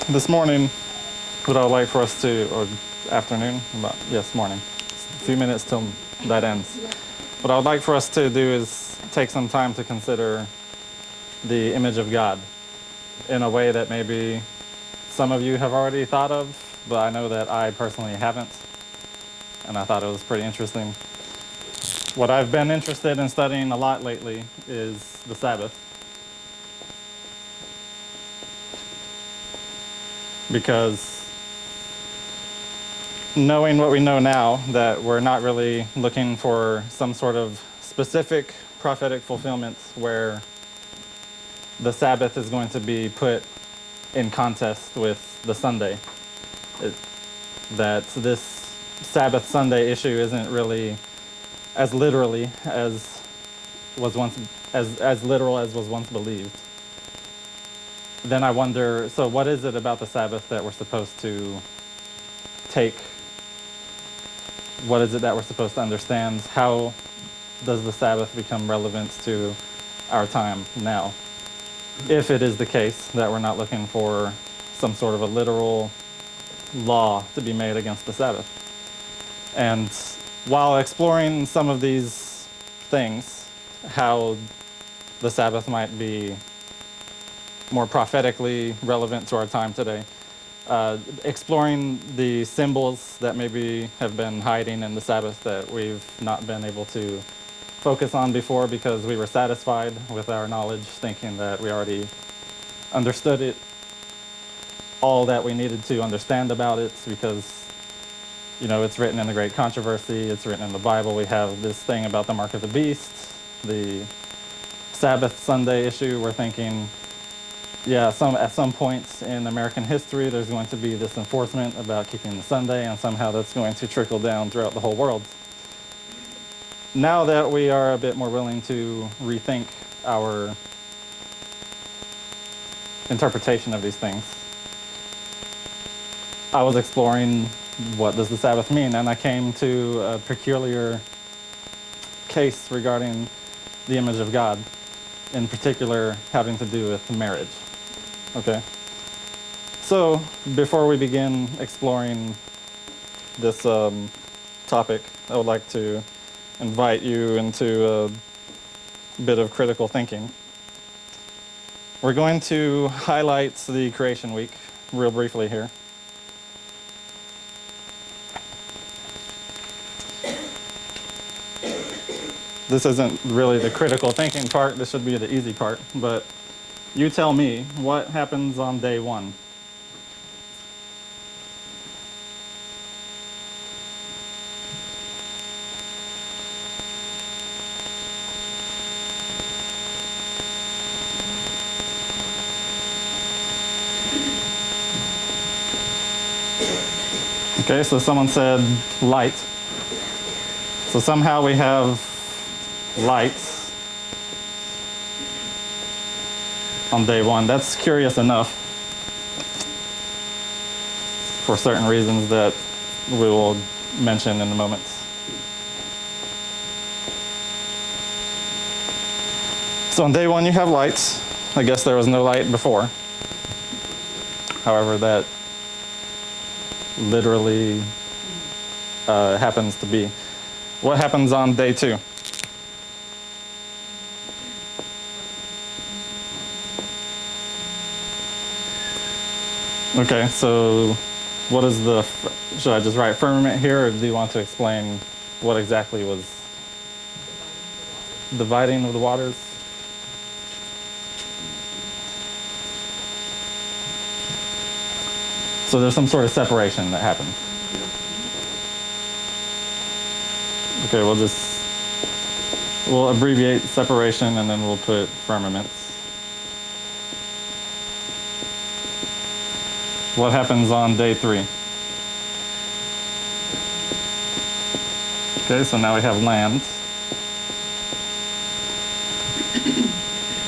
This morning, what I would like for us to, or afternoon, morning, a few minutes till that ends. What I would like for us to do is take some time to consider the image of God in a way that maybe some of you have already thought of, but I know that I personally haven't, and I thought it was pretty interesting. What I've been interested in studying a lot lately is the Sabbath, because knowing what we know now, that we're not really looking for some sort of specific prophetic fulfillment where the Sabbath is going to be put in contest with the Sunday. That this Sabbath Sunday issue isn't really as literally as was once as literal as was once believed. Then I wonder, so what is it about the Sabbath that we're supposed to take? What is it that we're supposed to understand? How does the Sabbath become relevant to our time now? If it is the case that we're not looking for some sort of a literal law to be made against the Sabbath. And while exploring some of these things, how the Sabbath might be more prophetically relevant to our time today, exploring the symbols that maybe have been hiding in the Sabbath that we've not been able to focus on before because we were satisfied with our knowledge, thinking that we already understood it, all that we needed to understand about it, because it's written in the Great Controversy, it's written in the Bible. We have this thing about the mark of the beast, the Sabbath Sunday issue. We're thinking, at some points in American history, there's going to be this enforcement about keeping the Sunday, and somehow that's going to trickle down throughout the whole world. Now that we are a bit more willing to rethink our interpretation of these things, I was exploring what does the Sabbath mean, and I came to a peculiar case regarding the image of God, in particular having to do with marriage. Okay? So, before we begin exploring this topic, I would like to invite you into a bit of critical thinking. We're going to highlight the Creation Week real briefly here. This isn't really the critical thinking part, this should be the easy part, but you tell me, what happens on day one? Okay, so someone said light. So somehow we have lights on day one. That's curious enough for certain reasons that we will mention in a moment. So on day one you have lights. I guess there was no light before. However, that literally happens to be. What happens on day two? Okay, so what is should I just write firmament here, or do you want to explain what exactly was dividing of the waters? So there's some sort of separation that happened. Okay, we'll abbreviate separation and then we'll put firmaments. What happens on day three? Okay, so now we have land.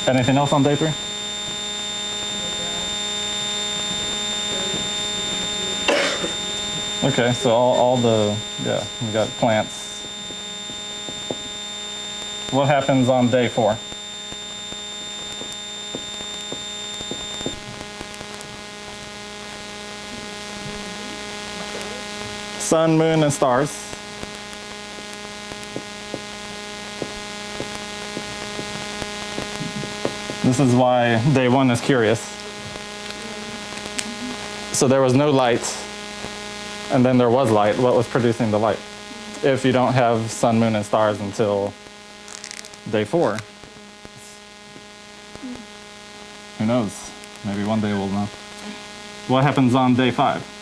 Anything else on day three? Okay, so we got plants. What happens on day four? sun, moon, and stars. This is why day one is curious. So there was no light, and then there was light. What was producing the light? If you don't have sun, moon, and stars until day 4. Who knows? Maybe one day we'll know. What happens on day 5?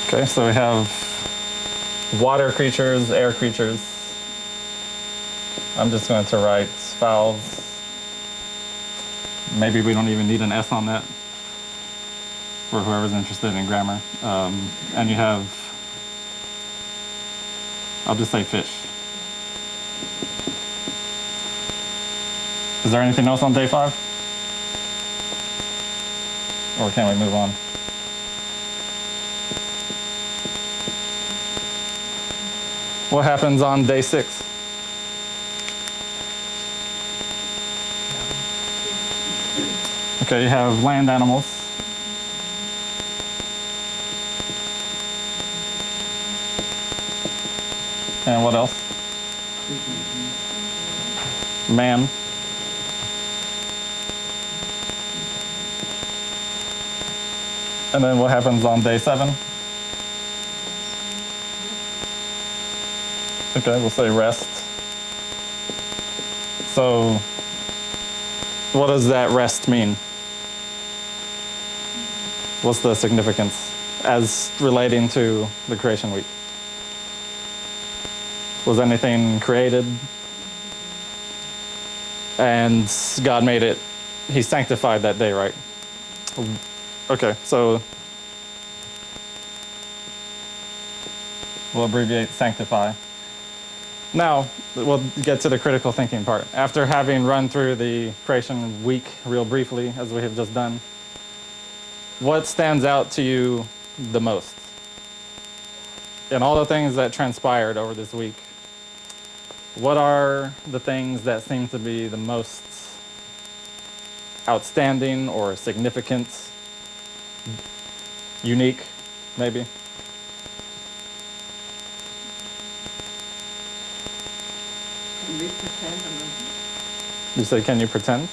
Okay, so we have water creatures, air creatures. I'm just going to write fowls. Maybe we don't even need an S on that for whoever's interested in grammar. And you have, I'll just say fish. Is there anything else on day 5? Or can we move on? What happens on day 6? Okay, you have land animals. And what else? Man. And then what happens on day 7? Okay, we'll say rest. So, what does that rest mean? What's the significance as relating to the creation week? Was anything created? And God made it, He sanctified that day, right? Okay, so we'll abbreviate sanctify. Now, we'll get to the critical thinking part. After having run through the creation week real briefly, as we have just done, what stands out to you the most? In all the things that transpired over this week, what are the things that seem to be the most outstanding or significant, unique, maybe? Can we pretend a little? You say, can you pretend?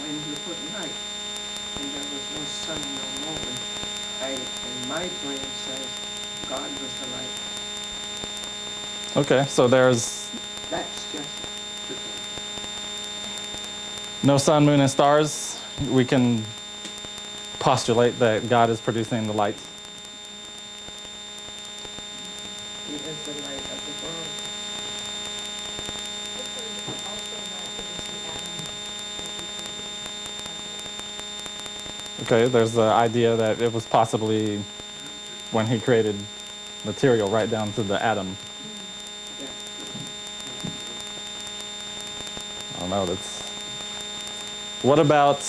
When you put night and there was no sun, no moon, in my brain says God was the light. Okay, so there's That's just pretend. no sun, moon, and stars. We can postulate that God is producing the light. He is the light of the world. Okay, there's the idea that it was possibly when He created material right down to the atom. Yeah. I don't know, that's... What about,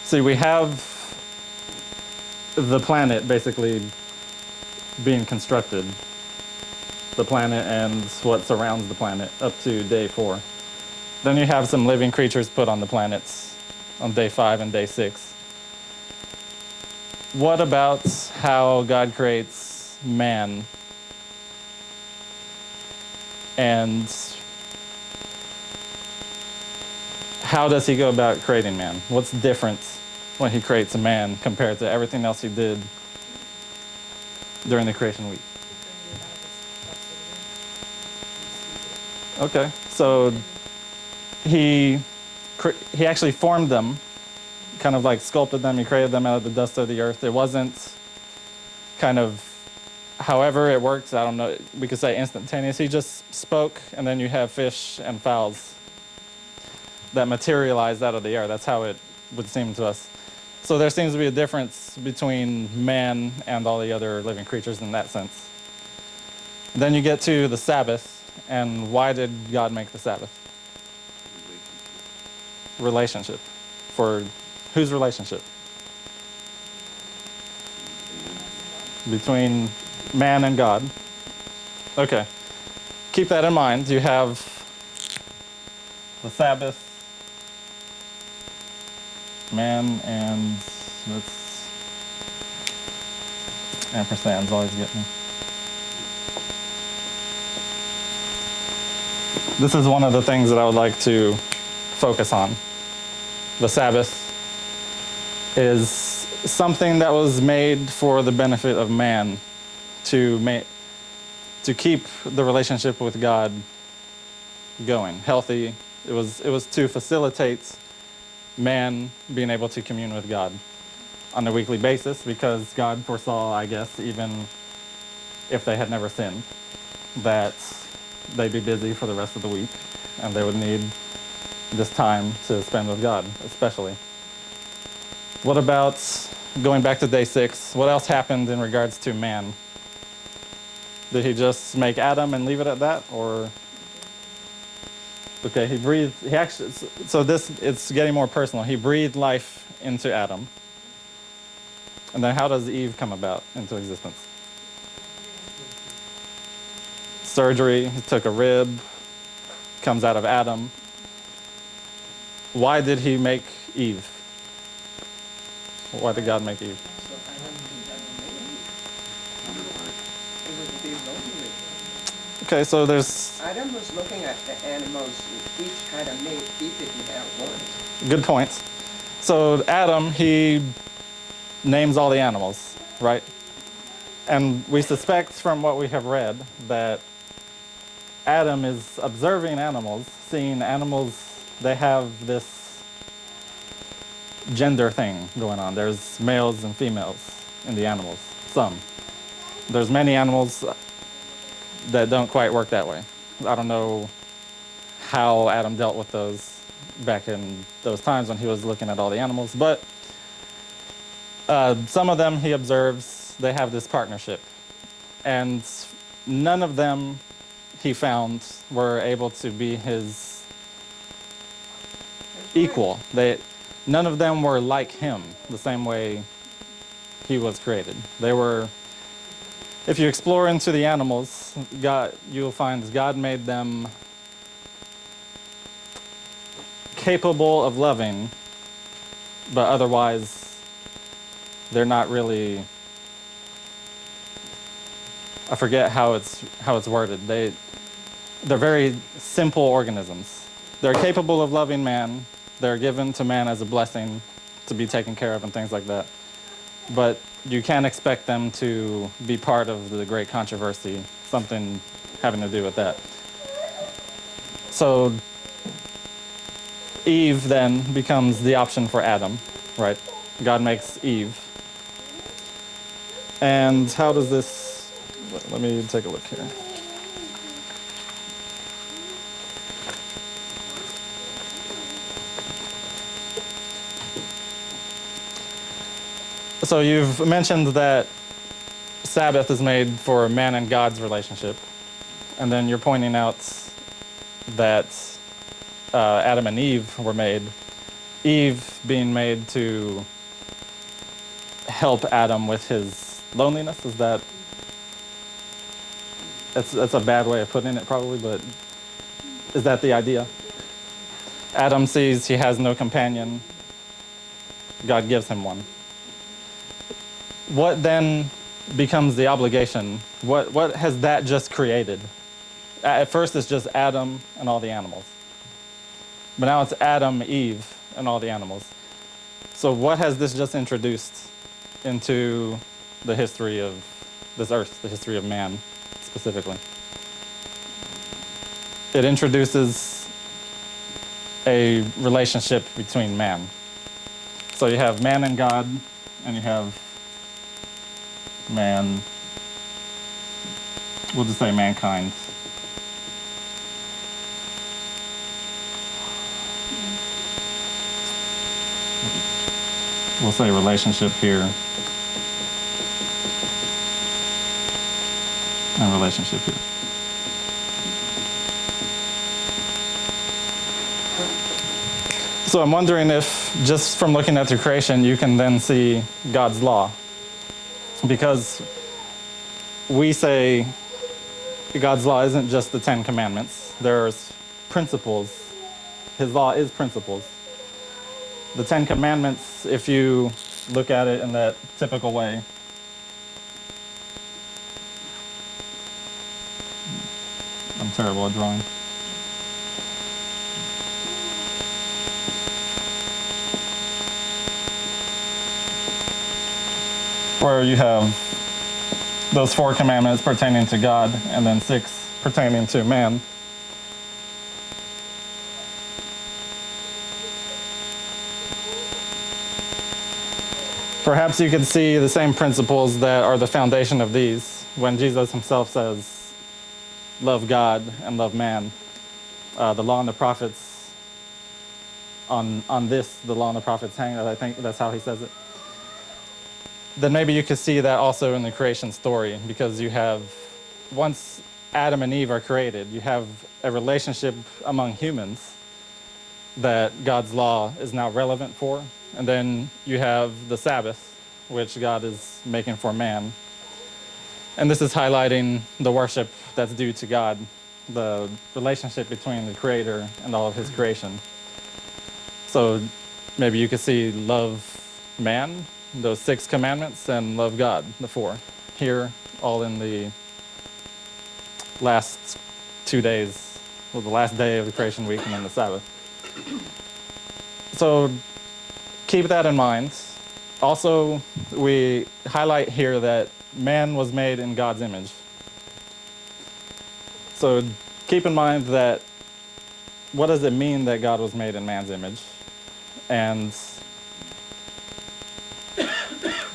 see, we have the planet basically being constructed, the planet and what surrounds the planet up to day 4. Then you have some living creatures put on the planets on day 5 and day 6. What about how God creates man? And how does He go about creating man? What's different when He creates a man compared to everything else He did during the creation week? Okay, so He actually formed them, kind of like sculpted them. He created them out of the dust of the earth. It wasn't kind of however it works, I don't know, we could say instantaneous. He just spoke, and then you have fish and fowls that materialized out of the air. That's how it would seem to us. So there seems to be a difference between man and all the other living creatures in that sense. Then you get to the Sabbath, and why did God make the Sabbath? Relationship. For whose relationship? Between man and God. Okay. Keep that in mind. You have the Sabbath, man, and let's ampersands always get me. This is one of the things that I would like to focus on. The Sabbath is something that was made for the benefit of man, to keep the relationship with God going, healthy. It was to facilitate man being able to commune with God on a weekly basis, because God foresaw, I guess, even if they had never sinned, that they'd be busy for the rest of the week and they would need this time to spend with God, especially. What about going back to day 6? What else happened in regards to man? Did he just make Adam and leave it at that, or? Okay, he breathed, he actually, so this, it's getting more personal. He breathed life into Adam. And then how does Eve come about into existence? Surgery, he took a rib, comes out of Adam. Why did he make Eve? Why did God make Eve? So Adam it would be lonely. Okay, so there's... Adam was looking at the animals, each had a mate, he didn't have one. Good points. So Adam, he names all the animals, right? And we suspect from what we have read that Adam is observing animals, seeing animals, they have this gender thing going on. There's males and females in the animals, some. There's many animals that don't quite work that way. I don't know how Adam dealt with those back in those times when he was looking at all the animals, but some of them he observes, they have this partnership. And none of them he found were able to be his equal. None of them were like him, the same way he was created. They were, if you explore into the animals, you'll find God made them capable of loving, but otherwise they're not really, I forget how it's worded. They're very simple organisms. They're capable of loving man. They're given to man as a blessing to be taken care of and things like that. But you can't expect them to be part of the great controversy, something having to do with that. So Eve then becomes the option for Adam, right? God makes Eve. And how does this, let me take a look here. So you've mentioned that Sabbath is made for man and God's relationship. And then you're pointing out that Adam and Eve were made. Eve being made to help Adam with his loneliness. Is that... That's a bad way of putting it probably, but is that the idea? Adam sees he has no companion. God gives him one. What then becomes the obligation? What has that just created? At first it's just Adam and all the animals. But now it's Adam, Eve, and all the animals. So what has this just introduced into the history of this earth, the history of man specifically? It introduces a relationship between man. So you have man and God, and you have man, we'll just say mankind. We'll say relationship here and relationship here. So I'm wondering if, just from looking at the creation, you can then see God's law. Because we say God's law isn't just the 10 Commandments. There's principles His law is principles. The Ten Commandments, if you look at it in that typical way, I'm terrible at drawing. Where you have those 4 commandments pertaining to God and then 6 pertaining to man. Perhaps you could see the same principles that are the foundation of these when Jesus himself says, love God and love man. The law and the prophets, on this, the law and the prophets hang, I think that's how he says it. Then maybe you could see that also in the creation story, because you have, once Adam and Eve are created, you have a relationship among humans that God's law is now relevant for. And then you have the Sabbath, which God is making for man. And this is highlighting the worship that's due to God, the relationship between the Creator and all of his creation. So maybe you could see love man, those 6 commandments, and love God, the 4. Here, all in the last 2 days, well, the last day of the creation week and then the Sabbath. So keep that in mind. Also, we highlight here that man was made in God's image. So keep in mind that what does it mean that God was made in man's image? And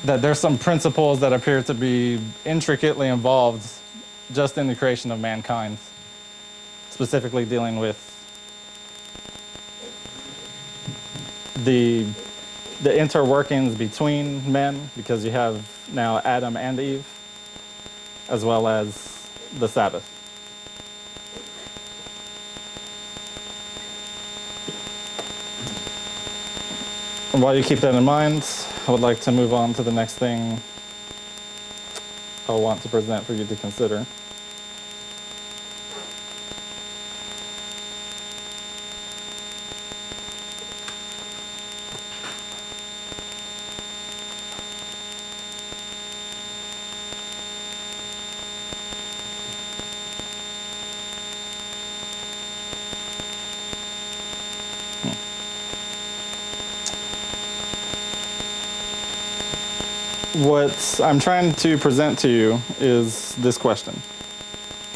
that there's some principles that appear to be intricately involved just in the creation of mankind, specifically dealing with the interworkings between men, because you have now Adam and Eve, as well as the Sabbath. And while you keep that in mind, I would like to move on to the next thing I want to present for you to consider. What I'm trying to present to you is this question.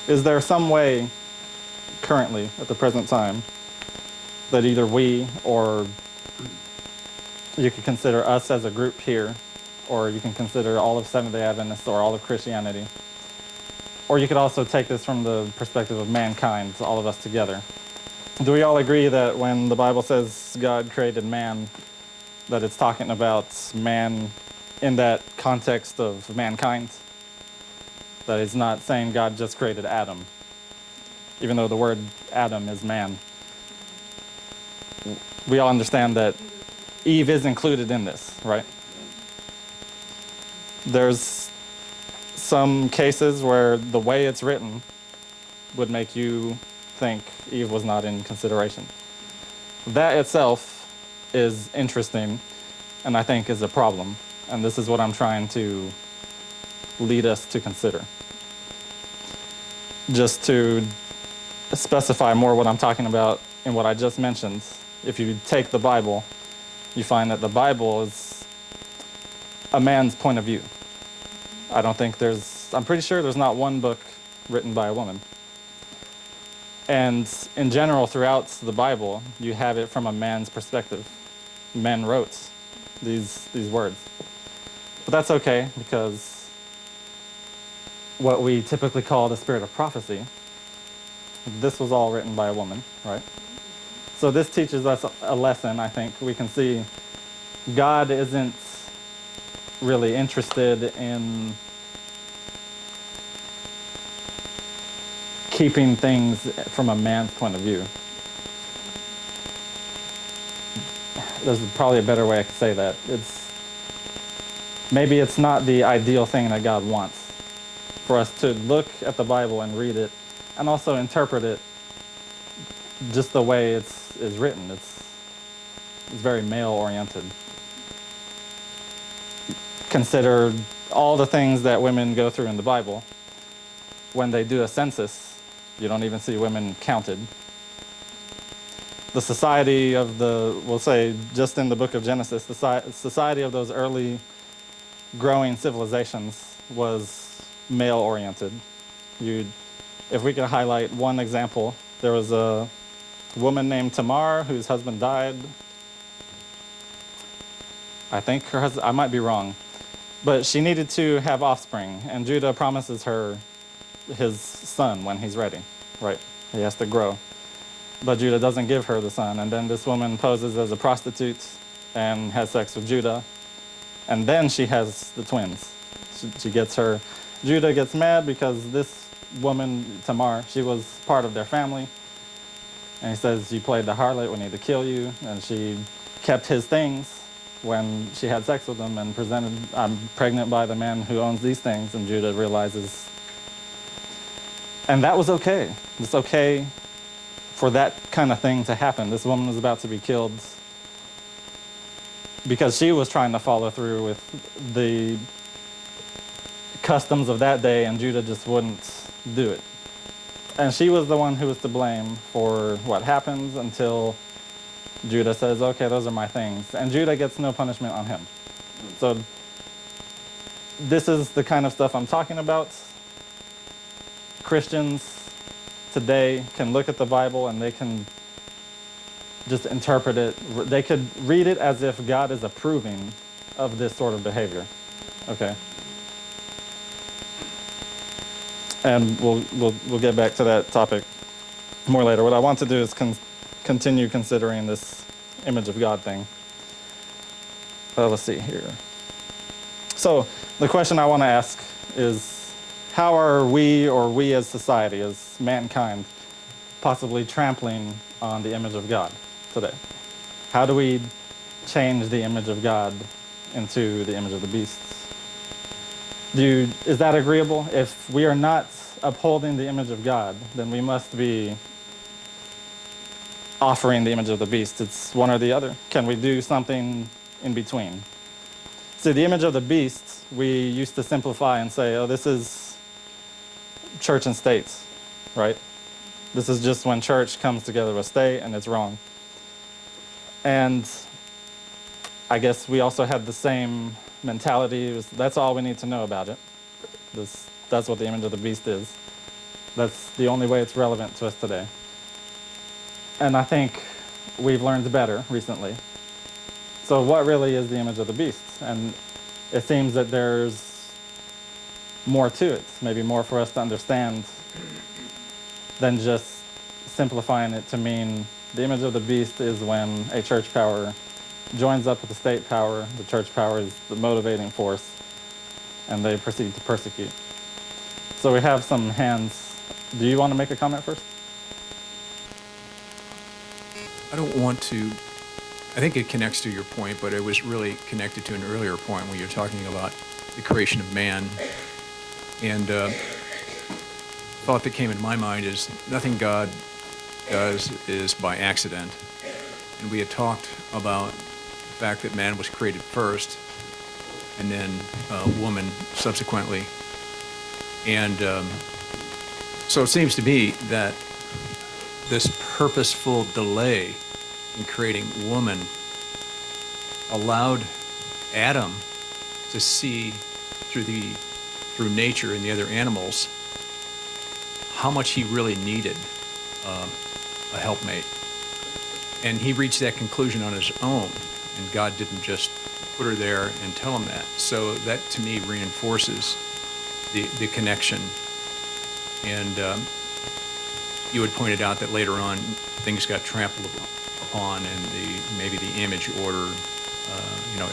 Is there some way currently, at the present time, that either we or you could consider us as a group here, or you can consider all of Seventh-day Adventists or all of Christianity, or you could also take this from the perspective of mankind, all of us together. Do we all agree that when the Bible says God created man, that it's talking about man in that context of mankind? That it's not saying God just created Adam, even though the word Adam is man. We all understand that Eve is included in this, right? There's some cases where the way it's written would make you think Eve was not in consideration. That itself is interesting, and I think is a problem. And this is what I'm trying to lead us to consider. Just to specify more what I'm talking about in what I just mentioned, if you take the Bible, you find that the Bible is a man's point of view. I'm pretty sure there's not one book written by a woman. And in general, throughout the Bible, you have it from a man's perspective. Men wrote these words. But that's okay, because what we typically call the spirit of prophecy, this was all written by a woman, right? So this teaches us a lesson, I think. We can see God isn't really interested in keeping things from a man's point of view. There's probably a better way I could say that. Maybe it's not the ideal thing that God wants for us to look at the Bible and read it and also interpret it just the way is written. It's very male-oriented. Consider all the things that women go through in the Bible. When they do a census, you don't even see women counted. The society of we'll say just in the book of Genesis, the society of those early growing civilizations was male-oriented. If we could highlight one example, there was a woman named Tamar whose husband died. I think her husband, I might be wrong, but she needed to have offspring, and Judah promises her his son when he's ready, right? He has to grow. But Judah doesn't give her the son, and then this woman poses as a prostitute and has sex with Judah, and then she has the twins. Judah gets mad because this woman, Tamar, she was part of their family, and he says, you played the harlot, we need to kill you, and she kept his things when she had sex with him and presented, I'm pregnant by the man who owns these things, and Judah realizes, and that was okay. It's okay for that kind of thing to happen. This woman was about to be killed because she was trying to follow through with the customs of that day, and Judah just wouldn't do it. And she was the one who was to blame for what happens until Judah says, okay, those are my things. And Judah gets no punishment on him. So this is the kind of stuff I'm talking about. Christians today can look at the Bible and they can just interpret it. They could read it as if God is approving of this sort of behavior. Okay. And we'll get back to that topic more later. What I want to do is continue considering this image of God thing. Let's see here. So the question I want to ask is, how are we, or we as society, as mankind, possibly trampling on the image of God today? How do we change the image of God into the image of the beasts? Is that agreeable? If we are not upholding the image of God, then we must be offering the image of the beast. It's one or the other. Can we do something in between? See, the image of the beast, we used to simplify and say, oh, this is church and state, right? This is just when church comes together with state, and it's wrong. And I guess we also had the same mentality. That's all we need to know about it. That's what the image of the beast is. That's the only way it's relevant to us today. And I think we've learned better recently. So what really is the image of the beast? And it seems that there's more to it, maybe more for us to understand than just simplifying it to mean the image of the beast is when a church power joins up with the state power. The church power is the motivating force, and they proceed to persecute. So we have some hands. Do you want to make a comment first? I don't want to, I think it connects to your point, but it was really connected to an earlier point when you're talking about the creation of man. And thought that came in my mind is nothing God does is by accident. And we had talked about the fact that man was created first and then woman subsequently. And so it seems to me that this purposeful delay in creating woman allowed Adam to see through nature and the other animals how much he really needed a helpmate. And he reached that conclusion on his own, and God didn't just put her there and tell him that. So that to me reinforces the connection. And you had pointed out that later on things got trampled upon, and maybe the image order,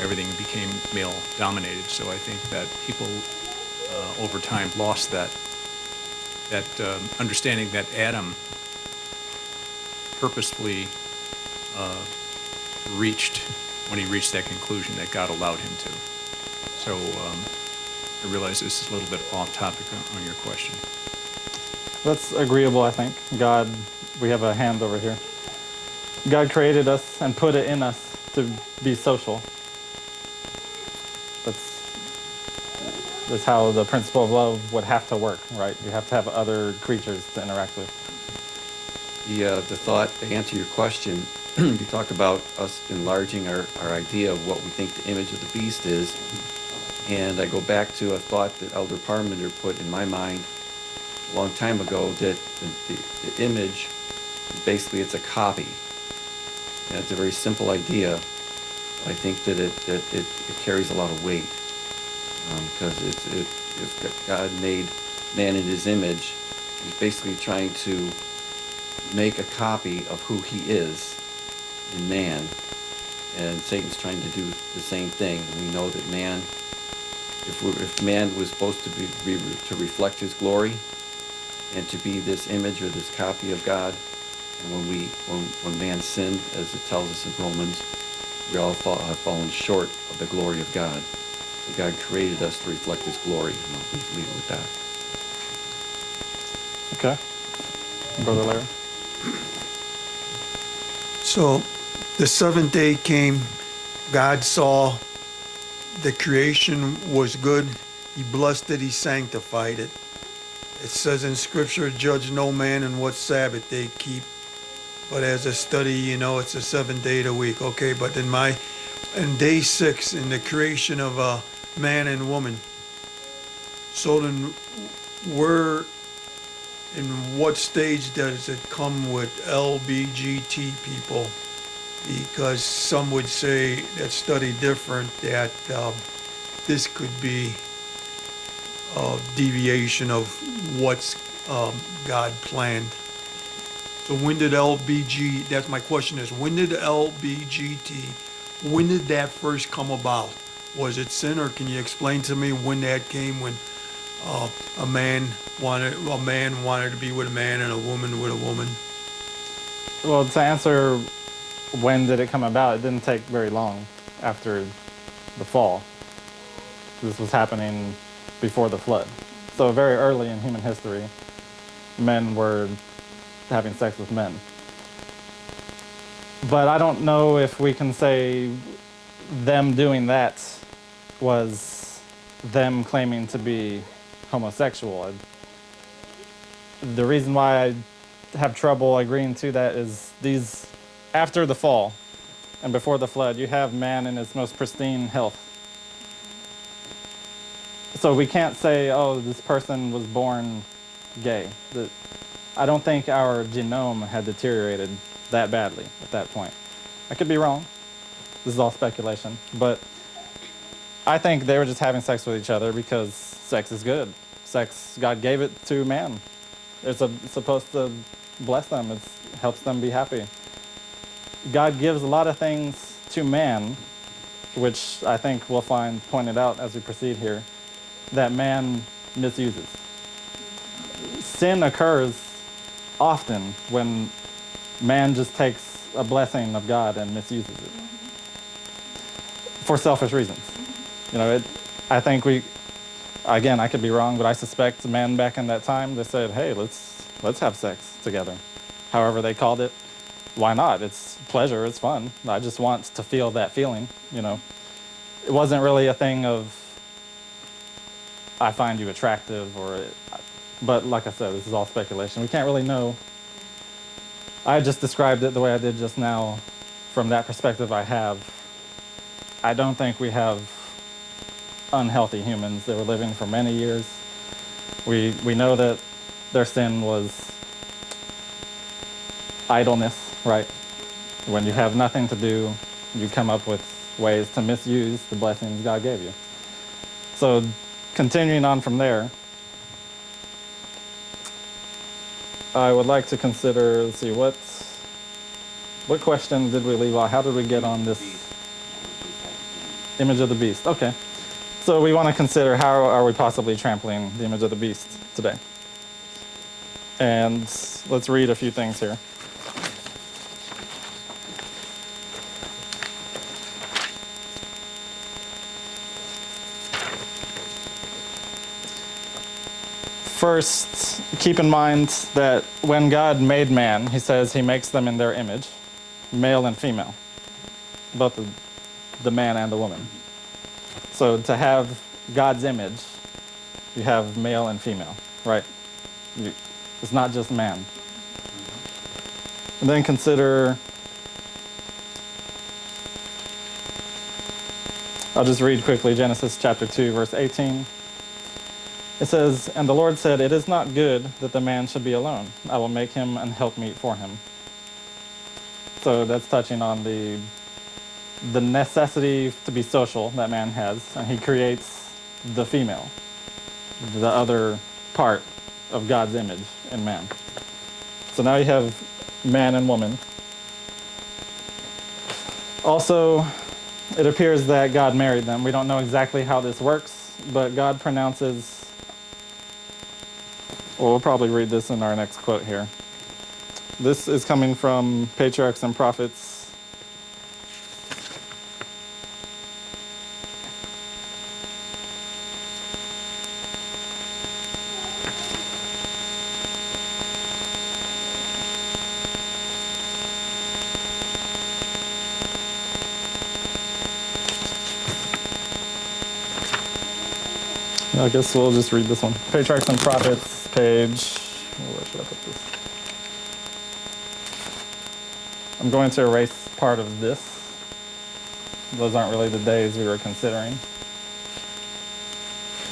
everything became male dominated. So I think that people over time lost that understanding that Adam purposefully reached when he reached that conclusion that God allowed him to. So I realize this is a little bit off topic on your question. That's agreeable, I think. God We have a hand over here. God created us and put it in us to be social. That's how the principle of love would have to work, right? You have to have other creatures to interact with. The thought, to answer your question, you talk about us enlarging our idea of what we think the image of the beast is. And I go back to a thought that Elder Parmenter put in my mind a long time ago, that the image, basically it's a copy. And it's a very simple idea. I think that it carries a lot of weight. Because if God made man in his image, he's basically trying to make a copy of who he is in man. And Satan's trying to do the same thing. We know that man, if man was supposed to be to reflect his glory and to be this image or this copy of God, and when man sinned, as it tells us in Romans, we all have fallen short of the glory of God. So God created us to reflect his glory. And I'll leave it with that. Okay. Brother Larry. So the seventh day came, God saw the creation was good, he blessed it, he sanctified it. It says in scripture, judge no man in what Sabbath they keep. But as a study, it's a 7 day a week. Okay, but in day 6, in the creation of a man and woman, so then in what stage does it come with LBGT people? Because some would say that study different, that this could be a deviation of what's God planned. So when did that's my question is, when did LBGT, when did that first come about? Was it sin, or can you explain to me when that came, when a man wanted to be with a man and a woman with a woman? Well, to answer when did it come about, it didn't take very long after the fall. This was happening before the flood. So very early in human history, men were having sex with men. But I don't know if we can say them doing that was them claiming to be homosexual. The reason why I have trouble agreeing to that is after the fall and before the flood, you have man in his most pristine health. So we can't say, oh, this person was born gay. I don't think our genome had deteriorated that badly at that point. I could be wrong. This is all speculation. But I think they were just having sex with each other because sex is good. Sex, God gave it to man. It's supposed to bless them. It helps them be happy. God gives a lot of things to man, which I think we'll find pointed out as we proceed here, that man misuses. Sin occurs often when man just takes a blessing of God and misuses it for selfish reasons. I think again, I could be wrong, but I suspect men back in that time, they said, hey, let's have sex together. However they called it, why not? It's pleasure, it's fun. I just want to feel that feeling, It wasn't really a thing of, I find you attractive, but like I said, this is all speculation. We can't really know. I just described it the way I did just now. From that perspective I don't think we have unhealthy humans that were living for many years. We know that their sin was idleness, right? When you have nothing to do, you come up with ways to misuse the blessings God gave you. So continuing on from there, I would like to consider, let's see, what question did we leave off? How did we get on this image of the beast? Okay. So we want to consider, how are we possibly trampling the image of the beast today? And let's read a few things here. First, keep in mind that when God made man, he says he makes them in their image, male and female, both the man and the woman. So to have God's image, you have male and female, right? It's not just man. And then consider, I'll just read quickly Genesis chapter 2, verse 18. It says, "And the Lord said, it is not good that the man should be alone. I will make him an helpmeet for him." So that's touching on the necessity to be social that man has, and he creates the female, the other part of God's image in man. So now you have man and woman. Also, it appears that God married them. We don't know exactly how this works, but God pronounces, well, we'll probably read this in our next quote here. This is coming from Patriarchs and Prophets. I guess we'll just read this one. Patriarchs and Prophets, page, where should I put this? I'm going to erase part of this. Those aren't really the days we were considering.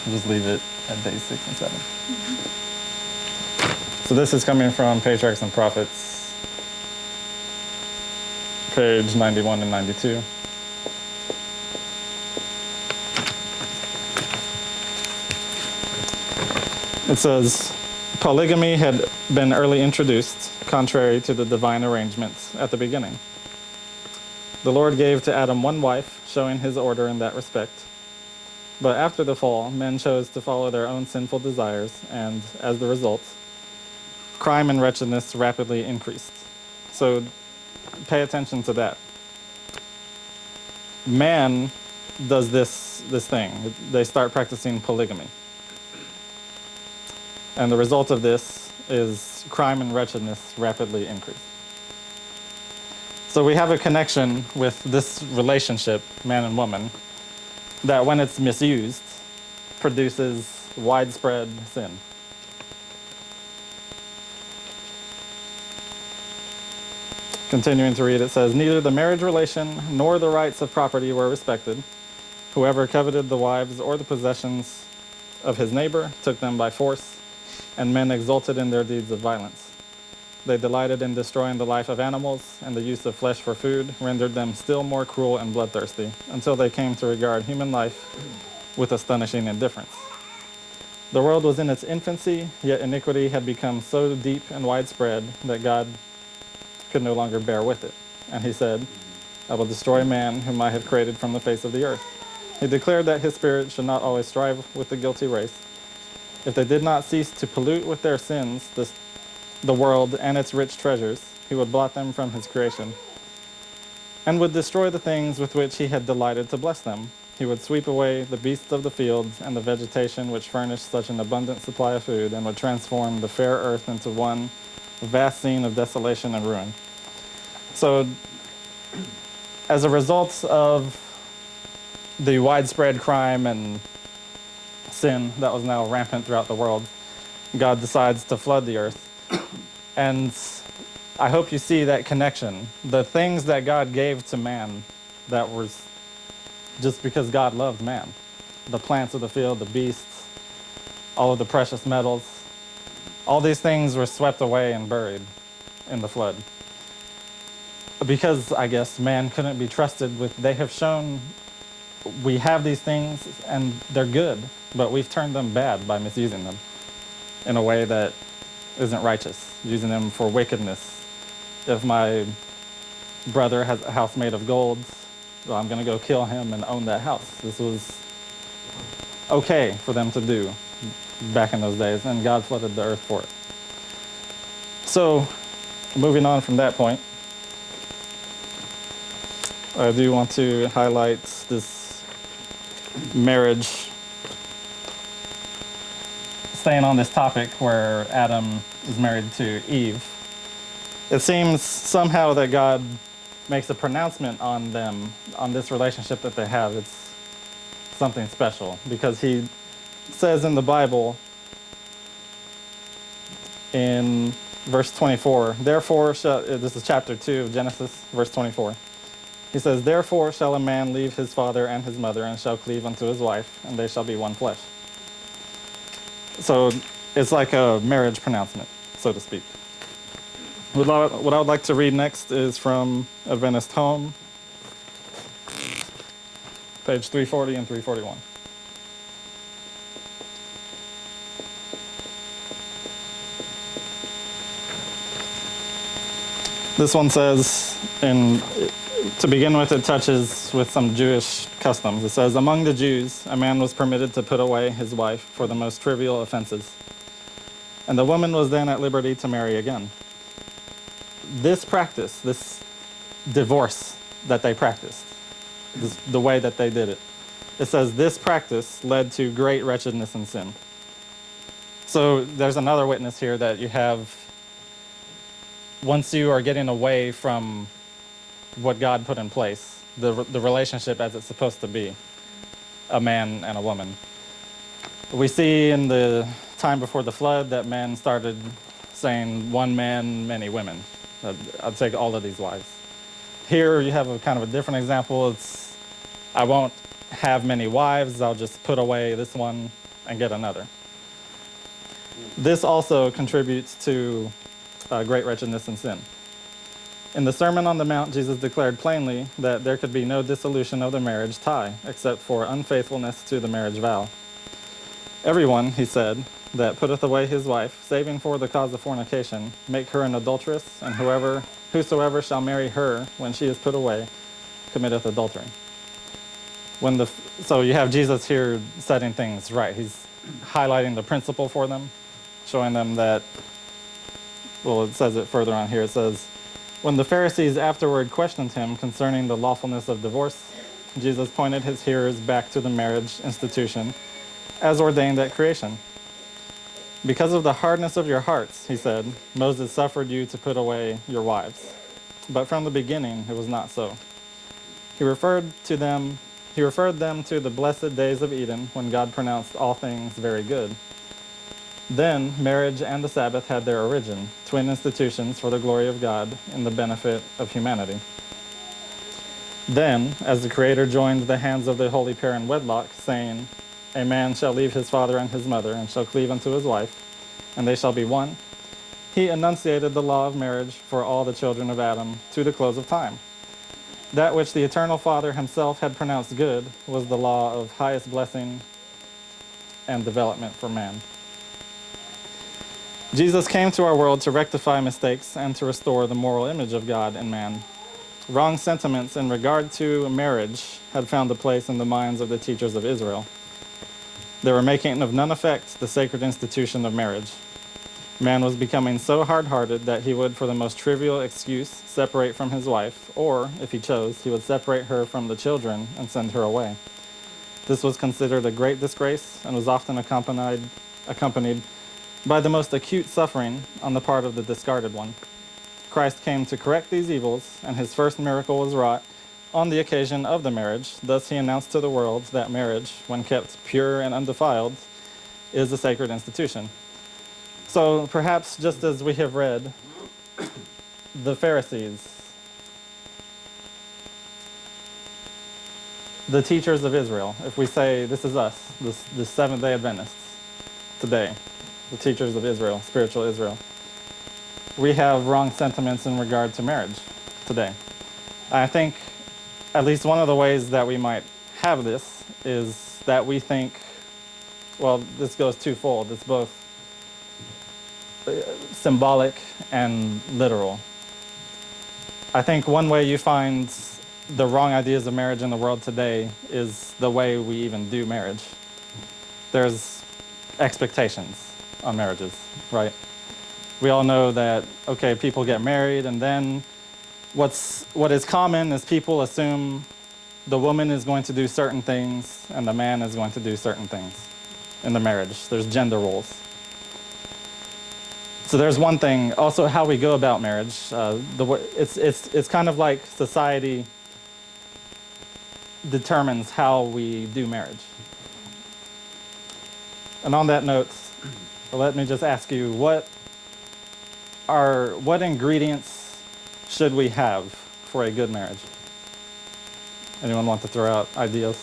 I'll just leave it at days 6 and 7. So this is coming from Patriarchs and Prophets, page 91 and 92. It says, polygamy had been early introduced, contrary to the divine arrangements at the beginning. The Lord gave to Adam one wife, showing his order in that respect. But after the fall, men chose to follow their own sinful desires, and as the result, crime and wretchedness rapidly increased. So pay attention to that. Man does this thing. They start practicing polygamy. And the result of this is crime and wretchedness rapidly increase. So we have a connection with this relationship, man and woman, that when it's misused, produces widespread sin. Continuing to read, it says, neither the marriage relation nor the rights of property were respected. Whoever coveted the wives or the possessions of his neighbor took them by force, and men exulted in their deeds of violence. They delighted in destroying the life of animals, and the use of flesh for food rendered them still more cruel and bloodthirsty, until they came to regard human life with astonishing indifference. The world was in its infancy, yet iniquity had become so deep and widespread that God could no longer bear with it. And he said, I will destroy man whom I have created from the face of the earth. He declared that his spirit should not always strive with the guilty race. If they did not cease to pollute with their sins the world and its rich treasures, he would blot them from his creation and would destroy the things with which he had delighted to bless them. He would sweep away the beasts of the fields and the vegetation which furnished such an abundant supply of food, and would transform the fair earth into one vast scene of desolation and ruin. So, as a result of the widespread crime and sin that was now rampant throughout the world, God decides to flood the earth. And I hope you see that connection. The things that God gave to man that was just because God loved man. The plants of the field, the beasts, all of the precious metals, all these things were swept away and buried in the flood. Because, I guess, man couldn't be trusted with, they have shown we have these things and they're good, but we've turned them bad by misusing them in a way that isn't righteous, using them for wickedness. If my brother has a house made of gold, well, I'm going to go kill him and own that house. This was okay for them to do back in those days, and God flooded the earth for it. So, moving on from that point, I do want to highlight this marriage staying on this topic where Adam is married to Eve, it seems somehow that God makes a pronouncement on them, on this relationship that they have. It's something special because he says in the Bible in verse 24, therefore shall, this is chapter 2 of Genesis, verse 24. He says, therefore shall a man leave his father and his mother and shall cleave unto his wife, and they shall be one flesh. So it's like a marriage pronouncement, so to speak. What I would like to read next is from Adventist Home, page 340 and 341. This one says, to begin with, it touches with some Jewish customs. It says, among the Jews, a man was permitted to put away his wife for the most trivial offenses, and the woman was then at liberty to marry again. This practice, this divorce that they practiced, the way that they did it, it says this practice led to great wretchedness and sin. So there's another witness here that you have, once you are getting away from what God put in place, the relationship as it's supposed to be, a man and a woman. We see in the time before the flood that men started saying one man, many women. I'll take all of these wives. Here you have a kind of a different example. It's, I won't have many wives, I'll just put away this one and get another. This also contributes to great wretchedness and sin. In the Sermon on the Mount, Jesus declared plainly that there could be no dissolution of the marriage tie except for unfaithfulness to the marriage vow. Everyone, he said, that putteth away his wife, saving for the cause of fornication, make her an adulteress, and whosoever shall marry her when she is put away, committeth adultery. So you have Jesus here setting things right. He's highlighting the principle for them, showing them that, well, it says it further on here. It says, when the Pharisees afterward questioned him concerning the lawfulness of divorce, Jesus pointed his hearers back to the marriage institution as ordained at creation. Because of the hardness of your hearts, he said, Moses suffered you to put away your wives. But from the beginning it was not so. He referred them to the blessed days of Eden when God pronounced all things very good. Then marriage and the Sabbath had their origin, twin institutions for the glory of God and the benefit of humanity. Then, as the Creator joined the hands of the holy pair in wedlock, saying, a man shall leave his father and his mother, and shall cleave unto his wife, and they shall be one, he enunciated the law of marriage for all the children of Adam to the close of time. That which the eternal Father himself had pronounced good was the law of highest blessing and development for man. Jesus came to our world to rectify mistakes and to restore the moral image of God in man. Wrong sentiments in regard to marriage had found a place in the minds of the teachers of Israel. They were making of none effect the sacred institution of marriage. Man was becoming so hard-hearted that he would, for the most trivial excuse, separate from his wife, or, if he chose, he would separate her from the children and send her away. This was considered a great disgrace and was often accompanied by the most acute suffering on the part of the discarded one. Christ came to correct these evils, and his first miracle was wrought on the occasion of the marriage. Thus he announced to the world that marriage, when kept pure and undefiled, is a sacred institution. So perhaps just as we have read, the Pharisees, the teachers of Israel, if we say this is us, the Seventh-day Adventists today, the teachers of Israel, spiritual Israel, we have wrong sentiments in regard to marriage today. I think at least one of the ways that we might have this is that we think, well, this goes twofold. It's both symbolic and literal. I think one way you find the wrong ideas of marriage in the world today is the way we even do marriage. There's expectations on marriages, right? We all know that, okay, people get married, and then what is common is people assume the woman is going to do certain things and the man is going to do certain things in the marriage. There's gender roles. So there's one thing. Also, how we go about marriage. It's kind of like society determines how we do marriage. And on that note, let me just ask you, what ingredients should we have for a good marriage? Anyone want to throw out ideas?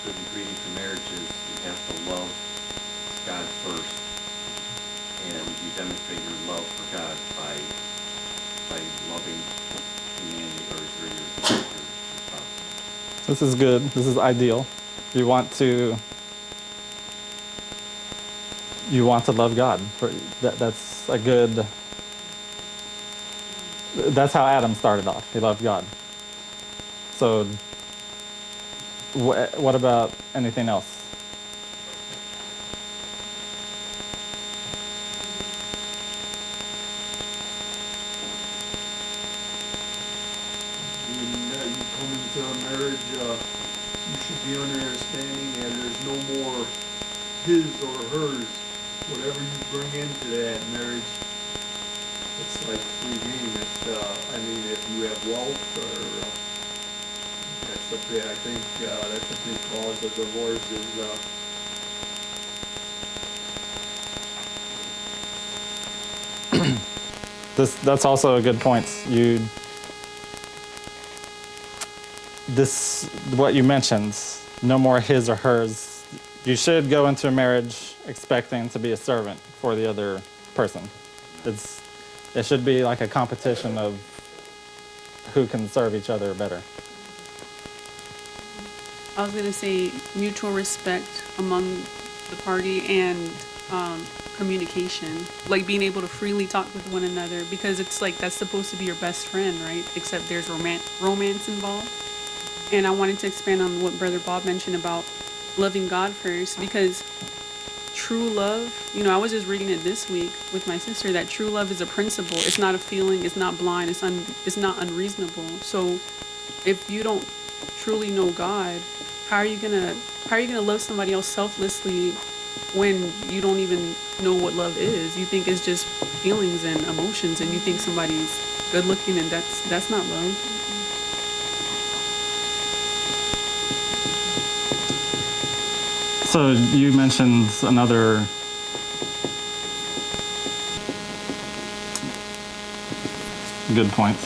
Good ingredient for marriage is you have to love God first, and you demonstrate your love for God by loving humanity or your spouse. This is good. This is ideal. You want to love God. That's a good. That's how Adam started off. He loved God. So, what about anything else? When you come into a marriage, you should be under understanding and there's no more his or hers. Whatever you bring into that marriage, it's like free game. It's, if you have wealth or, I think that's a big cause of divorce is, That's also a good point. What you mentioned, no more his or hers. You should go into a marriage expecting to be a servant for the other person. It should be like a competition of who can serve each other better. I was gonna say mutual respect among the party and communication, like being able to freely talk with one another, because it's like that's supposed to be your best friend, right? Except there's romance involved. And I wanted to expand on what Brother Bob mentioned about loving God first, because true love, I was just reading it this week with my sister, that true love is a principle. It's not a feeling. It's not blind. It's not unreasonable. So if you don't truly know God, how are you gonna love somebody else selflessly when you don't even know what love is? You think it's just feelings and emotions, and you think somebody's good looking, and that's not love. So you mentioned another good point.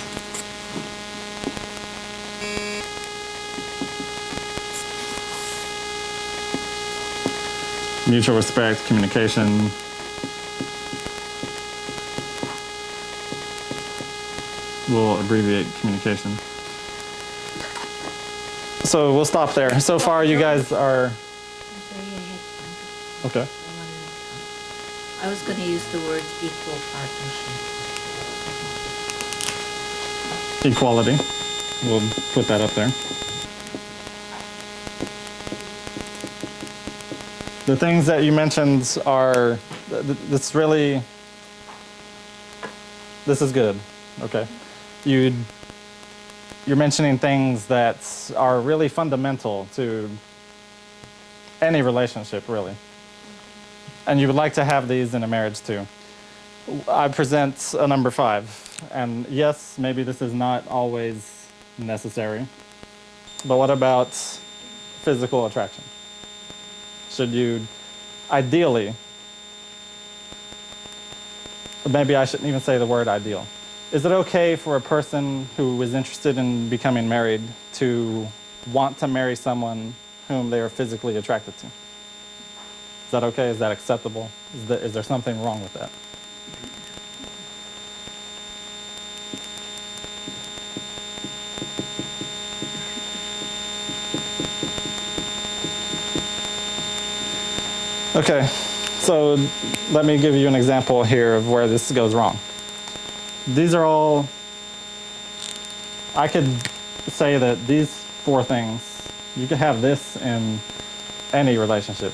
Mutual respect, communication. We'll abbreviate communication. So we'll stop there. So far, you guys are. I'm sorry, I had one. Okay. I was going to use the word equal partnership. Equality. We'll put that up there. The things that you mentioned are, this is good, okay? You're mentioning things that are really fundamental to any relationship, really. And you would like to have these in a marriage too. I present a number 5, and yes, maybe this is not always necessary, but what about physical attraction? Should you, ideally, maybe I shouldn't even say the word ideal. Is it okay for a person who is interested in becoming married to want to marry someone whom they are physically attracted to? Is that okay? Is that acceptable? Is there something wrong with that? Okay, so let me give you an example here of where this goes wrong. These are all, I could say that these 4 things, you could have this in any relationship.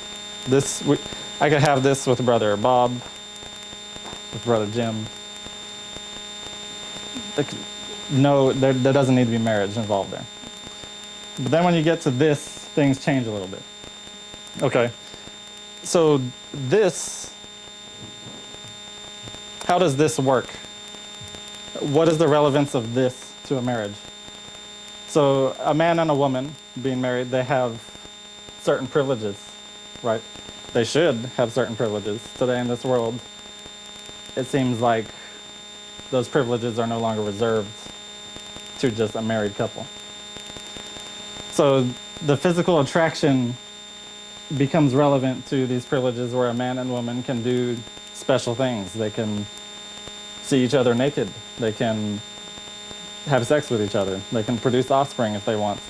I could have this with Brother Bob, with Brother Jim. No, there doesn't need to be marriage involved there. But then when you get to this, things change a little bit. Okay. So this, how does this work? What is the relevance of this to a marriage? So a man and a woman being married, they have certain privileges, right? They should have certain privileges. Today in this world, it seems like those privileges are no longer reserved to just a married couple. So the physical attraction becomes relevant to these privileges where a man and woman can do special things. They can see each other naked. They can have sex with each other. They can produce offspring if they want.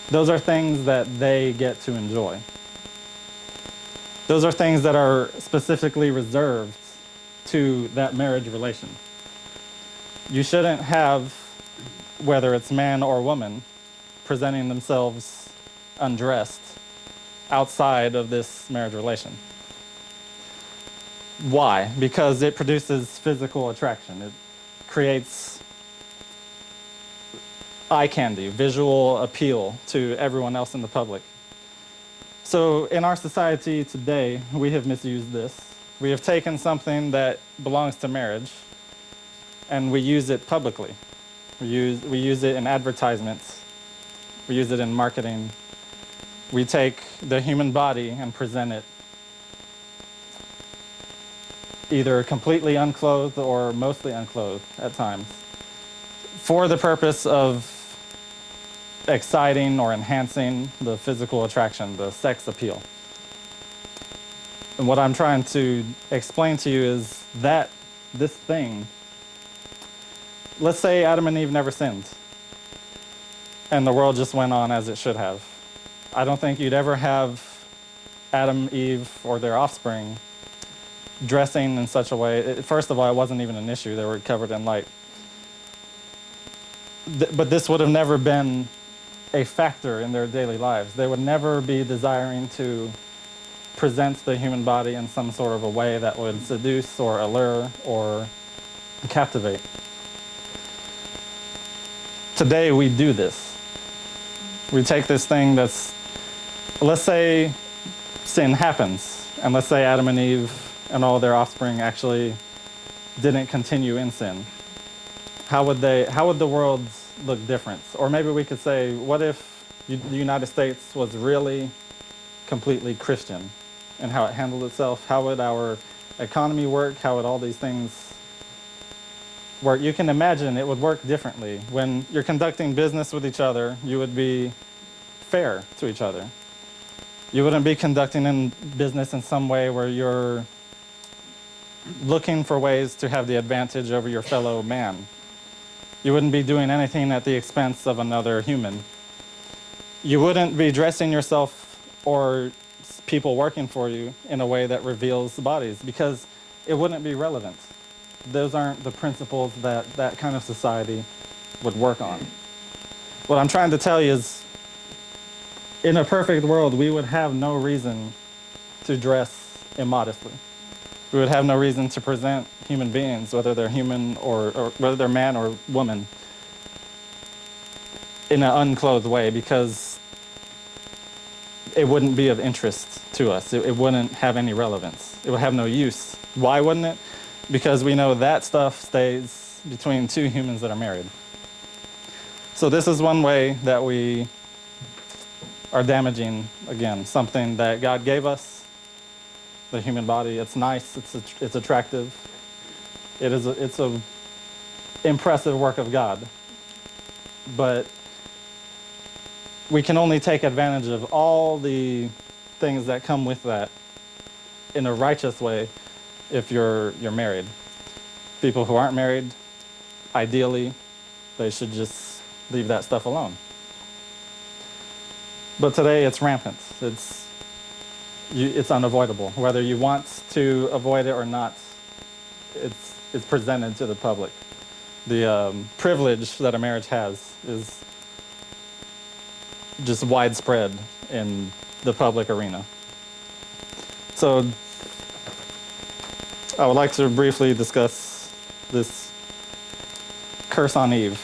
Those are things that they get to enjoy. Those are things that are specifically reserved to that marriage relation. You shouldn't have, whether it's man or woman, presenting themselves undressed outside of this marriage relation. Why? Because it produces physical attraction. It creates eye candy, visual appeal to everyone else in the public. So in our society today, we have misused this. We have taken something that belongs to marriage and we use it publicly. We use it in advertisements. We use it in marketing. We take the human body and present it either completely unclothed or mostly unclothed at times for the purpose of exciting or enhancing the physical attraction, the sex appeal. And what I'm trying to explain to you is that this thing, let's say Adam and Eve never sinned and the world just went on as it should have. I don't think you'd ever have Adam, Eve, or their offspring dressing in such a way. First of all, it wasn't even an issue. They were covered in light. But this would have never been a factor in their daily lives. They would never be desiring to present the human body in some sort of a way that would seduce or allure or captivate. Today we do this. We take this thing that's, let's say sin happens, and let's say Adam and Eve and all their offspring actually didn't continue in sin. How would the world look different? Or maybe we could say, what if the United States was really completely Christian in how it handled itself? How would our economy work? How would all these things work? You can imagine it would work differently. When you're conducting business with each other, you would be fair to each other. You wouldn't be conducting in business in some way where you're looking for ways to have the advantage over your fellow man. You wouldn't be doing anything at the expense of another human. You wouldn't be dressing yourself or people working for you in a way that reveals bodies because it wouldn't be relevant. Those aren't the principles that that kind of society would work on. What I'm trying to tell you is, in a perfect world, we would have no reason to dress immodestly. We would have no reason to present human beings, whether they're human or whether they're man or woman, in an unclothed way, because it wouldn't be of interest to us. It wouldn't have any relevance. It would have no use. Why wouldn't it? Because we know that stuff stays between two humans that are married. So this is one way that we are damaging, again, something that God gave us, the human body. It's nice, it's attractive. It's a impressive work of God. But we can only take advantage of all the things that come with that in a righteous way if you're married. People who aren't married, ideally, they should just leave that stuff alone. But today it's rampant. It's unavoidable. Whether you want to avoid it or not, it's presented to the public. The privilege that a marriage has is just widespread in the public arena. So I would like to briefly discuss this curse on Eve.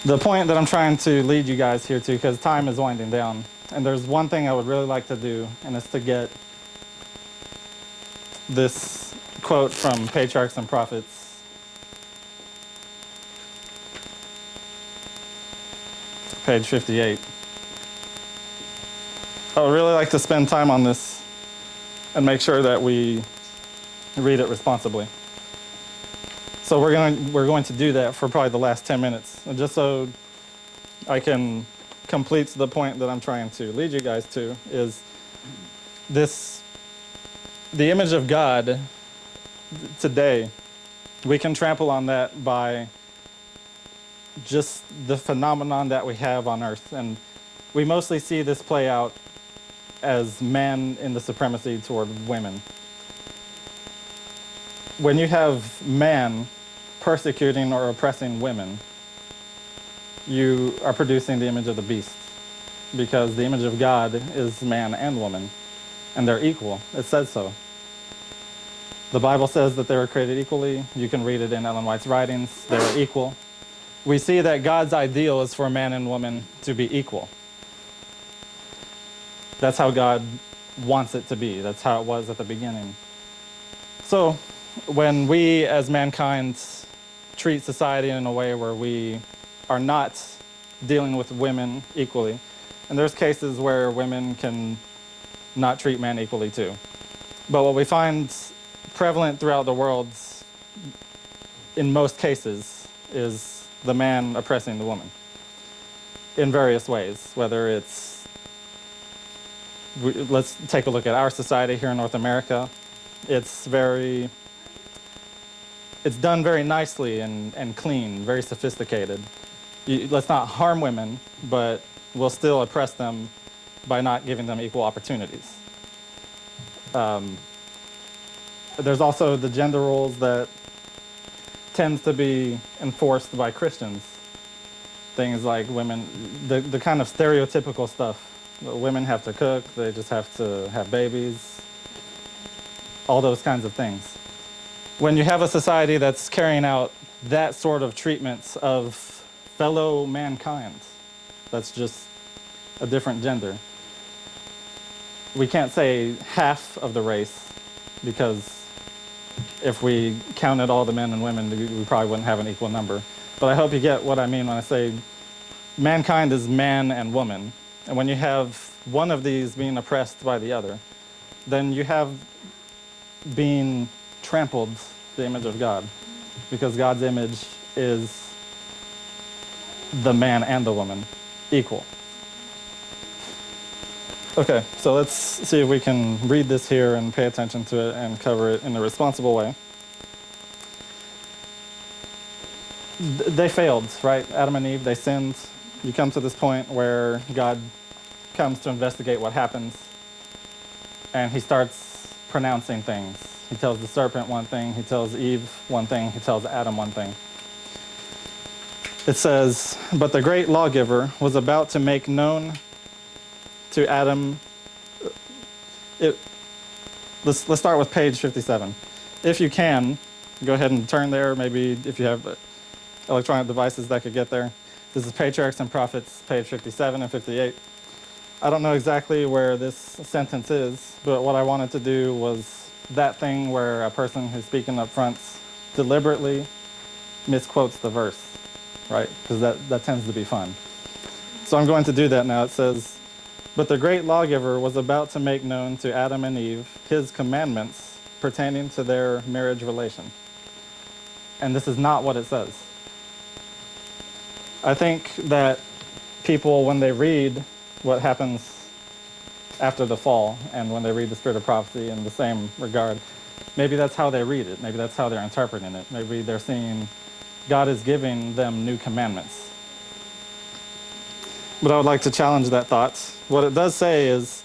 The point that I'm trying to lead you guys here to, because time is winding down, and there's one thing I would really like to do, and it's to get this quote from Patriarchs and Prophets, page 58. I would really like to spend time on this and make sure that we read it responsibly. So we're going to do that for probably the last 10 minutes, and just so I can complete the point that I'm trying to lead you guys to is this: the image of God today, we can trample on that by just the phenomenon that we have on earth. And we mostly see this play out as man in the supremacy toward women. When you have man persecuting or oppressing women, you are producing the image of the beast, because the image of God is man and woman, and they're equal. It says so. The Bible says that they were created equally. You can read it in Ellen White's writings. They're equal. We see that God's ideal is for man and woman to be equal. That's how God wants it to be. That's how it was at the beginning. So when we as mankind treat society in a way where we are not dealing with women equally, and there's cases where women can not treat men equally too. But what we find prevalent throughout the world in most cases is the man oppressing the woman in various ways, whether it's, let's take a look at our society here in North America. It's done very nicely and clean, very sophisticated. Let's not harm women, but we'll still oppress them by not giving them equal opportunities. There's also the gender roles that tends to be enforced by Christians. Things like women, the kind of stereotypical stuff. Women have to cook, they just have to have babies, all those kinds of things. When you have a society that's carrying out that sort of treatments of fellow mankind, that's just a different gender. We can't say half of the race, because if we counted all the men and women, we probably wouldn't have an equal number. But I hope you get what I mean when I say mankind is man and woman. And when you have one of these being oppressed by the other, then you have been trampled the image of God, because God's image is the man and the woman equal. Okay, so let's see if we can read this here and pay attention to it and cover it in a responsible way. They failed, right? Adam and Eve, they sinned. You come to this point where God comes to investigate what happens, and he starts pronouncing things. He tells the serpent one thing, he tells Eve one thing, he tells Adam one thing. It says, "But the great lawgiver was about to make known to Adam." Let's start with page 57. If you can, go ahead and turn there. Maybe if you have electronic devices that could get there. This is Patriarchs and Prophets, page 57 and 58. I don't know exactly where this sentence is, but what I wanted to do was that thing where a person who's speaking up front deliberately misquotes the verse, right? Because that tends to be fun. So I'm going to do that now. It says, "But the great lawgiver was about to make known to Adam and Eve his commandments pertaining to their marriage relation." And this is not what it says. I think that people, when they read what happens after the fall, and when they read the Spirit of Prophecy in the same regard, maybe that's how they read it. Maybe that's how they're interpreting it. Maybe they're seeing God is giving them new commandments. But I would like to challenge that thought. What it does say is,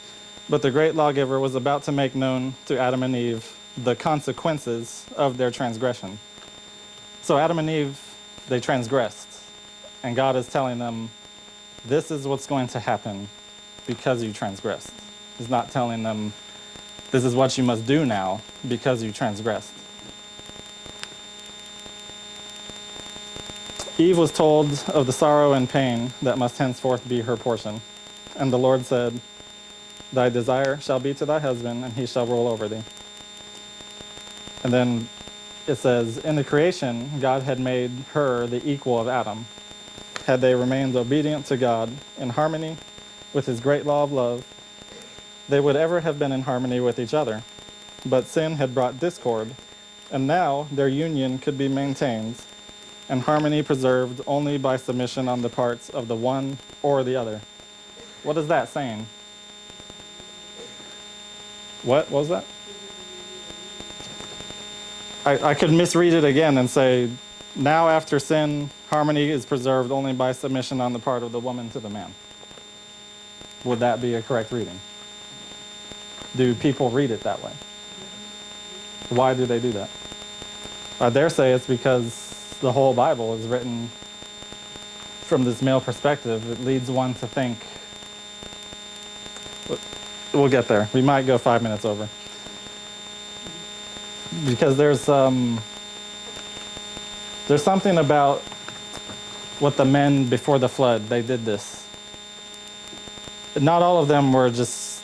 "But the great lawgiver was about to make known to Adam and Eve the consequences of their transgression." So Adam and Eve, they transgressed. And God is telling them, this is what's going to happen because you transgressed. He's not telling them, this is what you must do now because you transgressed. Eve was told of the sorrow and pain that must henceforth be her portion. And the Lord said, thy desire shall be to thy husband, and he shall rule over thee. And then it says, in the creation, God had made her the equal of Adam. Had they remained obedient to God in harmony with his great law of love, they would ever have been in harmony with each other. But sin had brought discord, and now their union could be maintained and harmony preserved only by submission on the parts of the one or the other. What is that saying? What was that? I could misread it again and say, now after sin, harmony is preserved only by submission on the part of the woman to the man. Would that be a correct reading? Do people read it that way? Why do they do that? I dare say it's because the whole Bible is written from this male perspective. It leads one to think. We'll get there. We might go 5 minutes over. Because there's something about what the men before the flood, they did this. Not all of them were just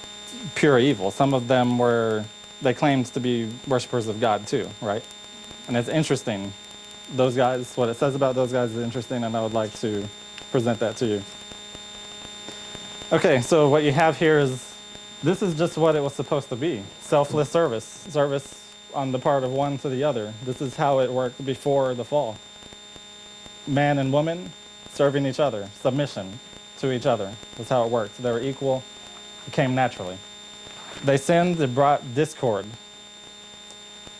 pure evil. Some of them they claimed to be worshipers of God too, right? And it's interesting. Those guys, what it says about those guys is interesting, and I would like to present that to you. Okay, so what you have here is, this is just what it was supposed to be. Selfless service on the part of one to the other. This is how it worked before the fall. Man and woman serving each other, submission to each other. That's how it worked. They were equal. It came naturally. They sinned, it brought discord.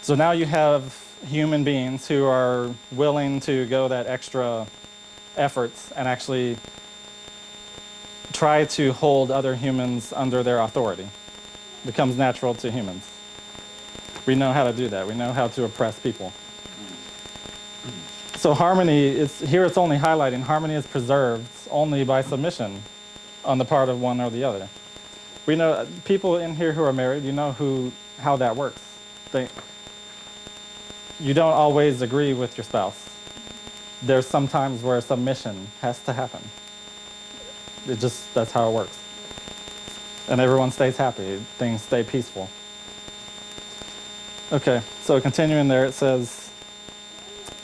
So now you have human beings who are willing to go that extra efforts and actually try to hold other humans under their authority. It becomes natural to humans. We know how to do that. We know how to oppress people. So harmony, here it's only highlighting, harmony is preserved only by submission on the part of one or the other. We know, people in here who are married, you know how that works. You don't always agree with your spouse. There's some times where submission has to happen. That's how it works. And everyone stays happy. Things stay peaceful. Okay, so continuing there, it says,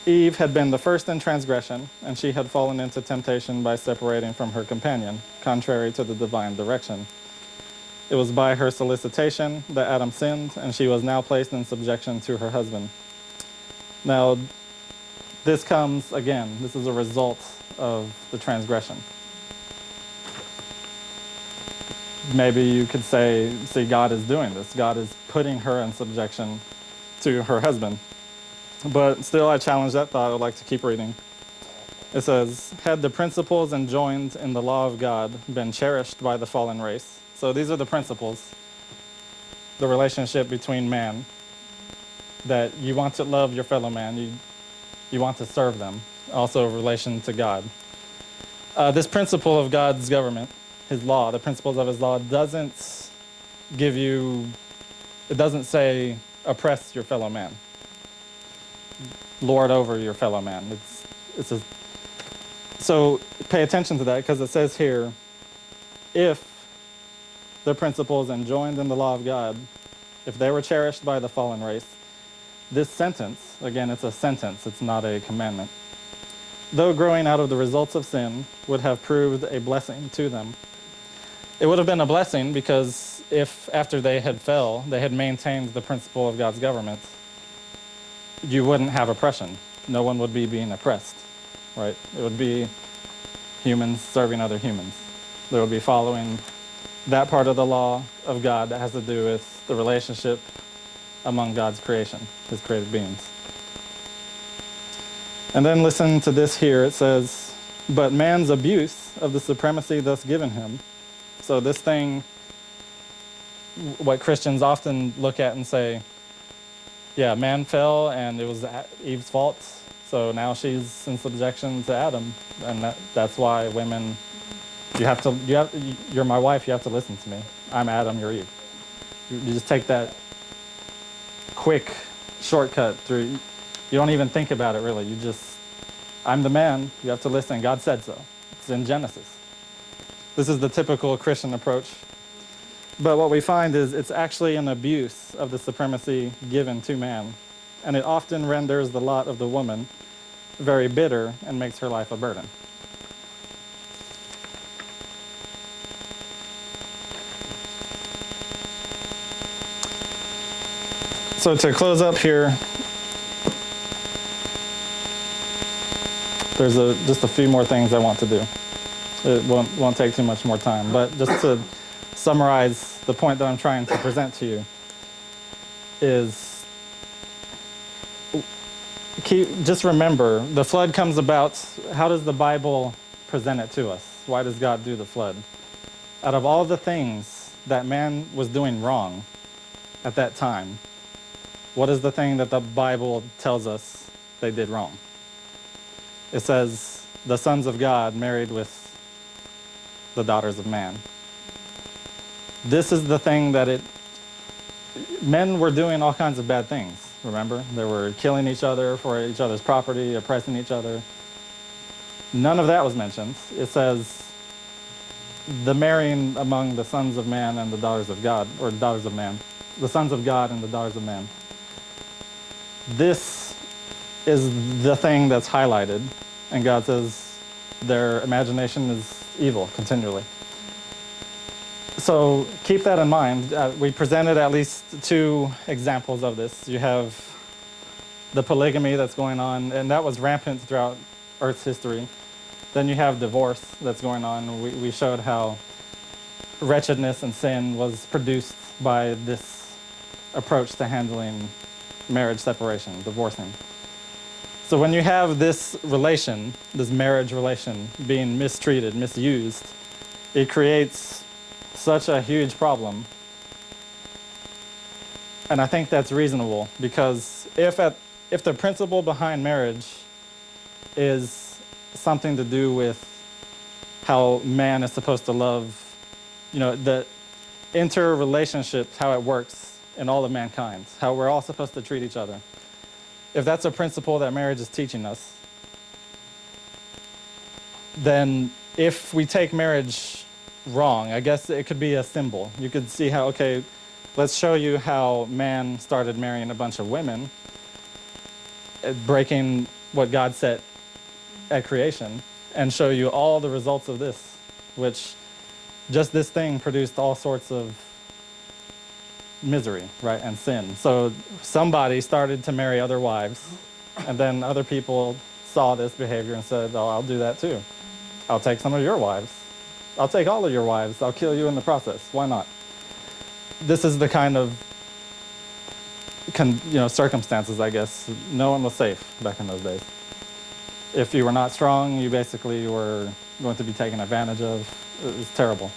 Eve had been the first in transgression, and she had fallen into temptation by separating from her companion, contrary to the divine direction. It was by her solicitation that Adam sinned, and she was now placed in subjection to her husband. Now, this comes, again, this is a result of the transgression. Maybe you could say, see, God is doing this. God is putting her in subjection to her husband. But still, I challenge that thought. I would like to keep reading. It says, had the principles enjoined in the law of God been cherished by the fallen race. So these are the principles, the relationship between man, that you want to love your fellow man, you want to serve them, also in relation to God. This principle of God's government, his law, the principles of his law, doesn't say oppress your fellow man, lord over your fellow man. So pay attention to that, because it says here, if the principles enjoined in the law of God, if they were cherished by the fallen race, this sentence, again, it's a sentence, it's not a commandment, though growing out of the results of sin, would have proved a blessing to them. It would have been a blessing because if after they had fell, they had maintained the principle of God's government, you wouldn't have oppression. No one would be being oppressed, right? It would be humans serving other humans. They would be following that part of the law of God that has to do with the relationship among God's creation, his created beings. And then listen to this here. It says, but man's abuse of the supremacy thus given him. So this thing, what Christians often look at and say, yeah, man fell and it was Eve's fault, so now she's in subjection to Adam. And that's why women, you're my wife, you have to listen to me. I'm Adam, you're Eve. You just take that quick shortcut through. You don't even think about it, really. I'm the man, you have to listen. God said so. It's in Genesis. This is the typical Christian approach. But what we find is it's actually an abuse of the supremacy given to man. And it often renders the lot of the woman very bitter and makes her life a burden. So to close up here, there's just a few more things I want to do. It won't take too much more time, but just to summarize the point that I'm trying to present to you is just remember, the flood comes about. How does the Bible present it to us? Why does God do the flood? Out of all the things that man was doing wrong at that time, what is the thing that the Bible tells us they did wrong? It says the sons of God married with the daughters of man. This is the thing that men were doing all kinds of bad things, remember? They were killing each other for each other's property, oppressing each other. None of that was mentioned. It says the marrying among the sons of man and the daughters of God, or daughters of man, the sons of God and the daughters of man. This is the thing that's highlighted, and God says their imagination is evil continually. So keep that in mind. We presented at least 2 examples of this. You have the polygamy that's going on, and that was rampant throughout Earth's history. Then you have divorce that's going on. We showed how wretchedness and sin was produced by this approach to handling marriage separation, divorcing. So when you have this relation, this marriage relation being mistreated, misused, it creates such a huge problem. And I think that's reasonable, because if the principle behind marriage is something to do with how man is supposed to love, the interrelationships, how it works in all of mankind, how we're all supposed to treat each other. If that's a principle that marriage is teaching us, then if we take marriage wrong, I guess it could be a symbol. You could see how, okay, let's show you how man started marrying a bunch of women, breaking what God set at creation, and show you all the results of this, which just this thing produced all sorts of misery, right, and sin. So somebody started to marry other wives, and then other people saw this behavior and said, oh, I'll do that too. I'll take some of your wives. I'll take all of your wives. I'll kill you in the process. Why not? This is the kind of circumstances, I guess. No one was safe back in those days. If you were not strong, you basically were going to be taken advantage of. It was terrible.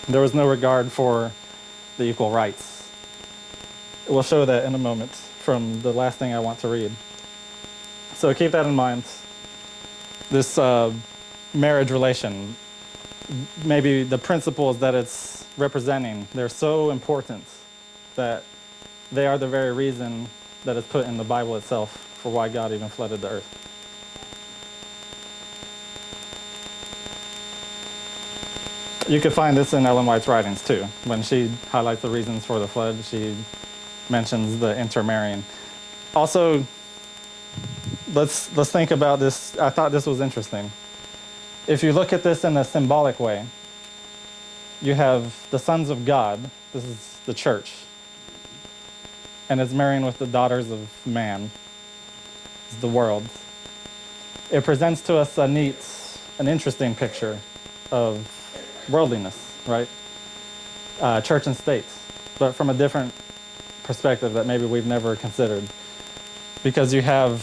There was no regard for the equal rights. We'll show that in a moment from the last thing I want to read. So keep that in mind. This marriage relation, maybe the principles that it's representing, they're so important that they are the very reason that it's put in the Bible itself for why God even flooded the earth. You could find this in Ellen White's writings too. When she highlights the reasons for the flood, she mentions the intermarrying. Also, let's think about this. I thought this was interesting. If you look at this in a symbolic way, you have the sons of God, this is the church, and it's marrying with the daughters of man, it's the world. It presents to us an interesting picture of worldliness, right? Church and state, but from a different perspective that maybe we've never considered. Because you have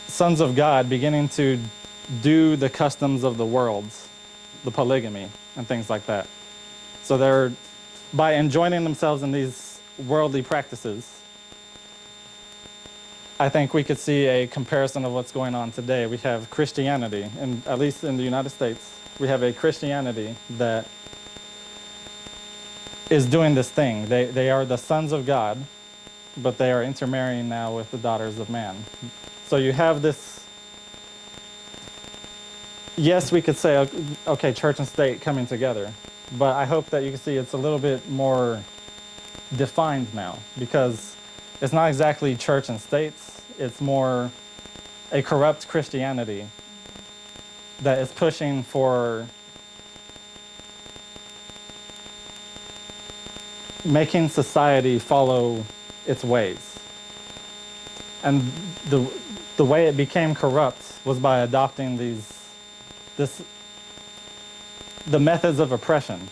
sons of God beginning to do the customs of the world, the polygamy and things like that. So they're, by enjoining themselves in these worldly practices, I think we could see a comparison of what's going on today. We have Christianity, and at least in the United States, we have a Christianity that is doing this thing. They are the sons of God, but they are intermarrying now with the daughters of man. So you have this yes, we could say, okay, church and state coming together. But I hope that you can see it's a little bit more defined now, because it's not exactly church and states. It's more a corrupt Christianity that is pushing for making society follow its ways. And the way it became corrupt was by adopting the methods of oppression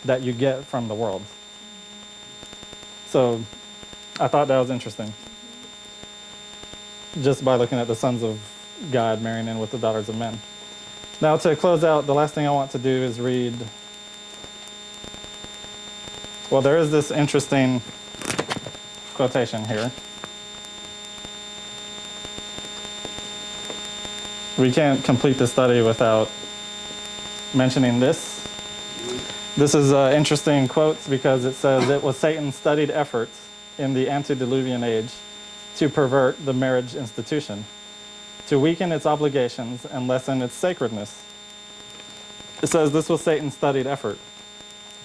that you get from the world. So I thought that was interesting. Just by looking at the sons of God marrying in with the daughters of men. Now to close out, the last thing I want to do is read. Well, there is this interesting quotation here. We can't complete the study without mentioning this. This is interesting quotes because it says it was Satan's studied efforts in the antediluvian age to pervert the marriage institution, to weaken its obligations and lessen its sacredness. It says this was Satan's studied effort.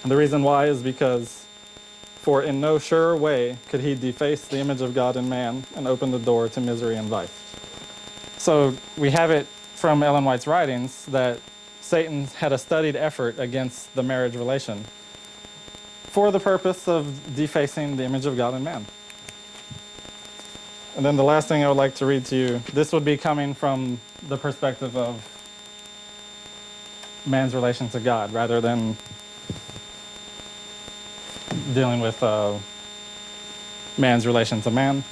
And the reason why is because, for in no surer way could he deface the image of God in man and open the door to misery and vice. So we have it from Ellen White's writings that Satan had a studied effort against the marriage relation for the purpose of defacing the image of God in man. And then the last thing I would like to read to you, this would be coming from the perspective of man's relation to God rather than dealing with man's relation to man.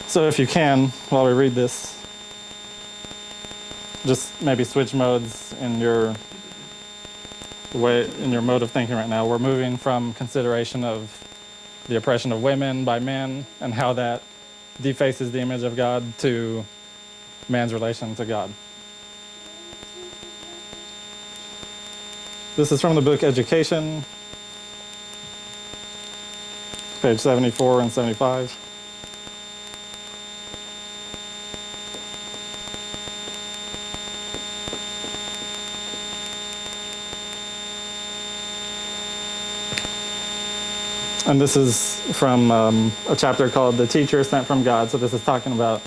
So if you can, while we read this, just maybe switch modes in your mode of thinking right now. We're moving from consideration of the oppression of women by men and how that defaces the image of God to man's relation to God. This is from the book Education, page 74 and 75. And this is from a chapter called The Teacher Sent from God. So this is talking about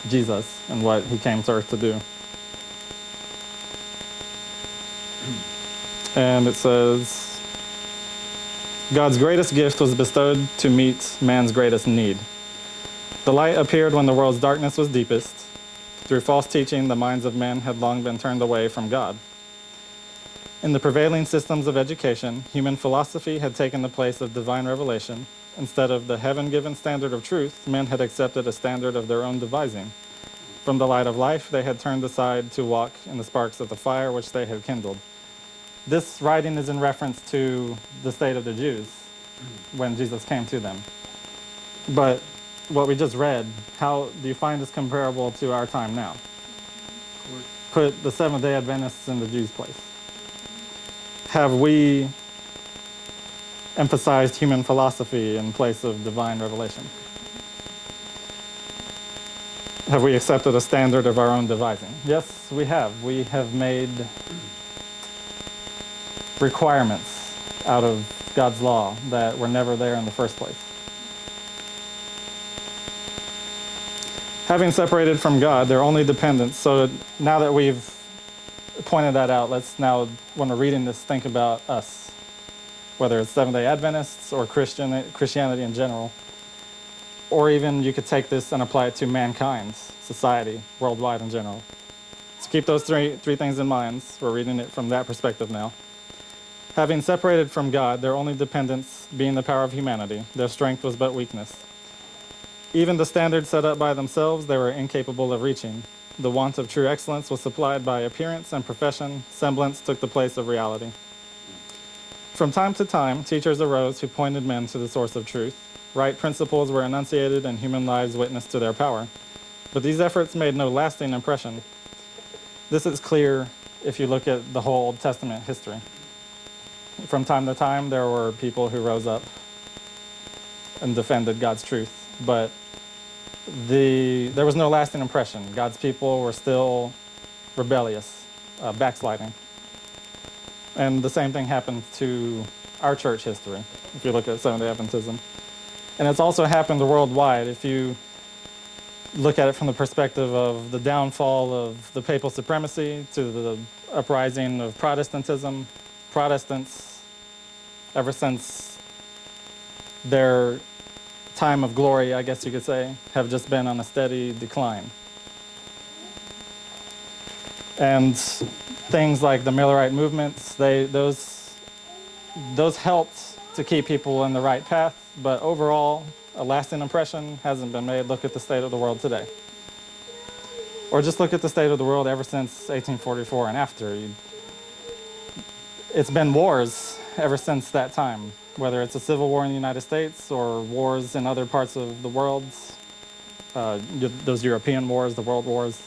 Jesus and what he came to earth to do. And it says, God's greatest gift was bestowed to meet man's greatest need. The light appeared when the world's darkness was deepest. Through false teaching, the minds of men had long been turned away from God. In the prevailing systems of education, human philosophy had taken the place of divine revelation. Instead of the heaven-given standard of truth, men had accepted a standard of their own devising. From the light of life, they had turned aside to walk in the sparks of the fire which they had kindled. This writing is in reference to the state of the Jews when Jesus came to them. But what we just read, how do you find this comparable to our time now? Put the Seventh-day Adventists in the Jews' place. Have we emphasized human philosophy in place of divine revelation? Have we accepted a standard of our own devising? Yes, we have. We have made requirements out of God's law that were never there in the first place. Having separated from God, their only dependence. So now that we've pointed that out, let's now, when we're reading this, think about us, whether it's Seventh-day Adventists or Christianity in general, or even you could take this and apply it to mankind's society, worldwide in general. So keep those three things in mind. We're reading it from that perspective now. Having separated from God, their only dependence being the power of humanity, their strength was but weakness. Even the standards set up by themselves, they were incapable of reaching. The want of true excellence was supplied by appearance and profession. Semblance took the place of reality. From time to time, teachers arose who pointed men to the source of truth. Right principles were enunciated and human lives witnessed to their power. But these efforts made no lasting impression. This is clear if you look at the whole Old Testament history. From time to time, there were people who rose up and defended God's truth, but there was no lasting impression. God's people were still rebellious, backsliding. And the same thing happened to our church history, if you look at Seventh-day Adventism. And it's also happened worldwide. If you look at it from the perspective of the downfall of the papal supremacy to the uprising of Protestantism, Protestants, ever since their time of glory, I guess you could say, have just been on a steady decline. And things like the Millerite movements, those helped to keep people in the right path, but overall, a lasting impression hasn't been made. Look at the state of the world today. Or just look at the state of the world ever since 1844 and after. It's been wars ever since that time, whether it's a civil war in the United States or wars in other parts of the world, those European wars, the world wars.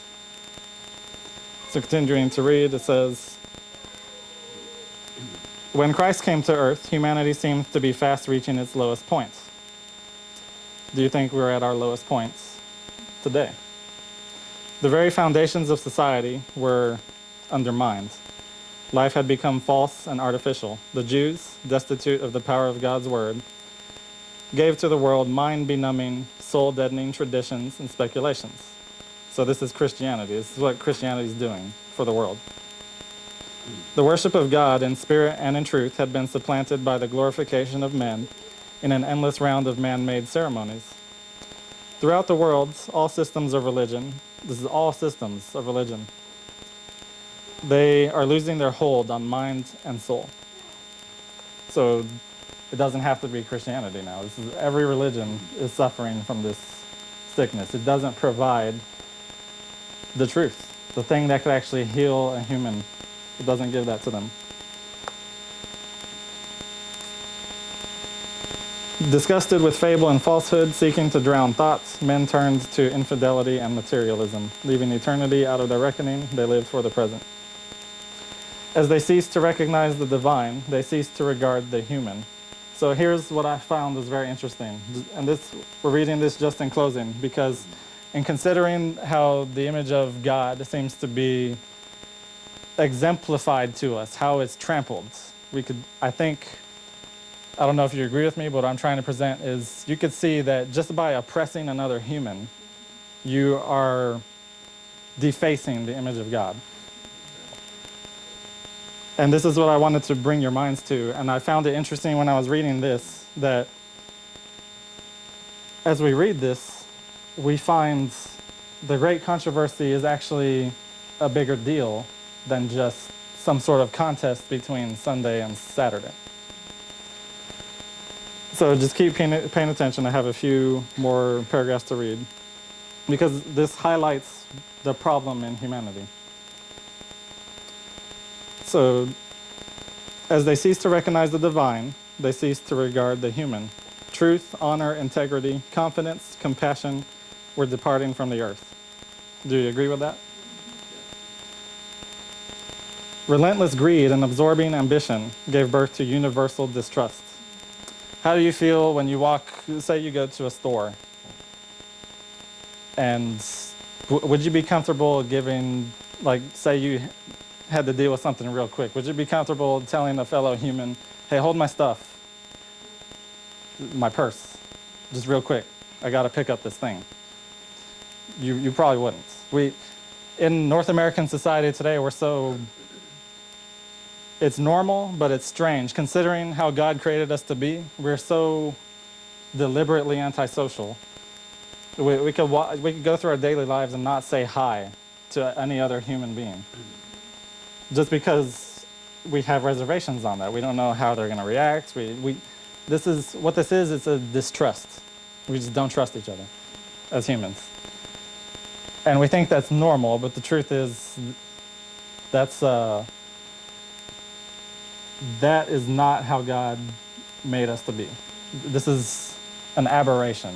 So continuing to read, it says, when Christ came to earth, humanity seemed to be fast reaching its lowest point. Do you think we're at our lowest points today? The very foundations of society were undermined. Life had become false and artificial. The Jews, destitute of the power of God's word, gave to the world mind-benumbing, soul-deadening traditions and speculations. So this is Christianity. This is what Christianity is doing for the world. The worship of God in spirit and in truth had been supplanted by the glorification of men in an endless round of man-made ceremonies. Throughout the world, all systems of religion, this is all systems of religion, they are losing their hold on mind and soul. So it doesn't have to be Christianity now. Every religion is suffering from this sickness. It doesn't provide the truth, the thing that could actually heal a human. It doesn't give that to them. Disgusted with fable and falsehood, seeking to drown thoughts, men turned to infidelity and materialism. Leaving eternity out of their reckoning, they lived for the present. As they ceased to recognize the divine, they ceased to regard the human. So here's what I found was very interesting. And we're reading this just in closing, because in considering how the image of God seems to be exemplified to us, how it's trampled, I don't know if you agree with me, but what I'm trying to present is you could see that just by oppressing another human, you are defacing the image of God. And this is what I wanted to bring your minds to. And I found it interesting when I was reading this, that as we read this, we find the great controversy is actually a bigger deal than just some sort of contest between Sunday and Saturday. So just keep paying attention. I have a few more paragraphs to read, because this highlights the problem in humanity. So, as they cease to recognize the divine, they cease to regard the human. Truth, honor, integrity, confidence, compassion were departing from the earth. Do you agree with that? Relentless greed and absorbing ambition gave birth to universal distrust. How do you feel when you say you go to a store, and would you be comfortable giving, say you had to deal with something real quick, would you be comfortable telling a fellow human, hey, hold my stuff, my purse, just real quick, I gotta pick up this thing? You probably wouldn't. In North American society today, it's normal, but it's strange. Considering how God created us to be, we're so deliberately antisocial. We could go through our daily lives and not say hi to any other human being, just because we have reservations on that. We don't know how they're going to react. This is it's a distrust. We just don't trust each other as humans. And we think that's normal, but the truth is that is not how God made us to be. This is an aberration.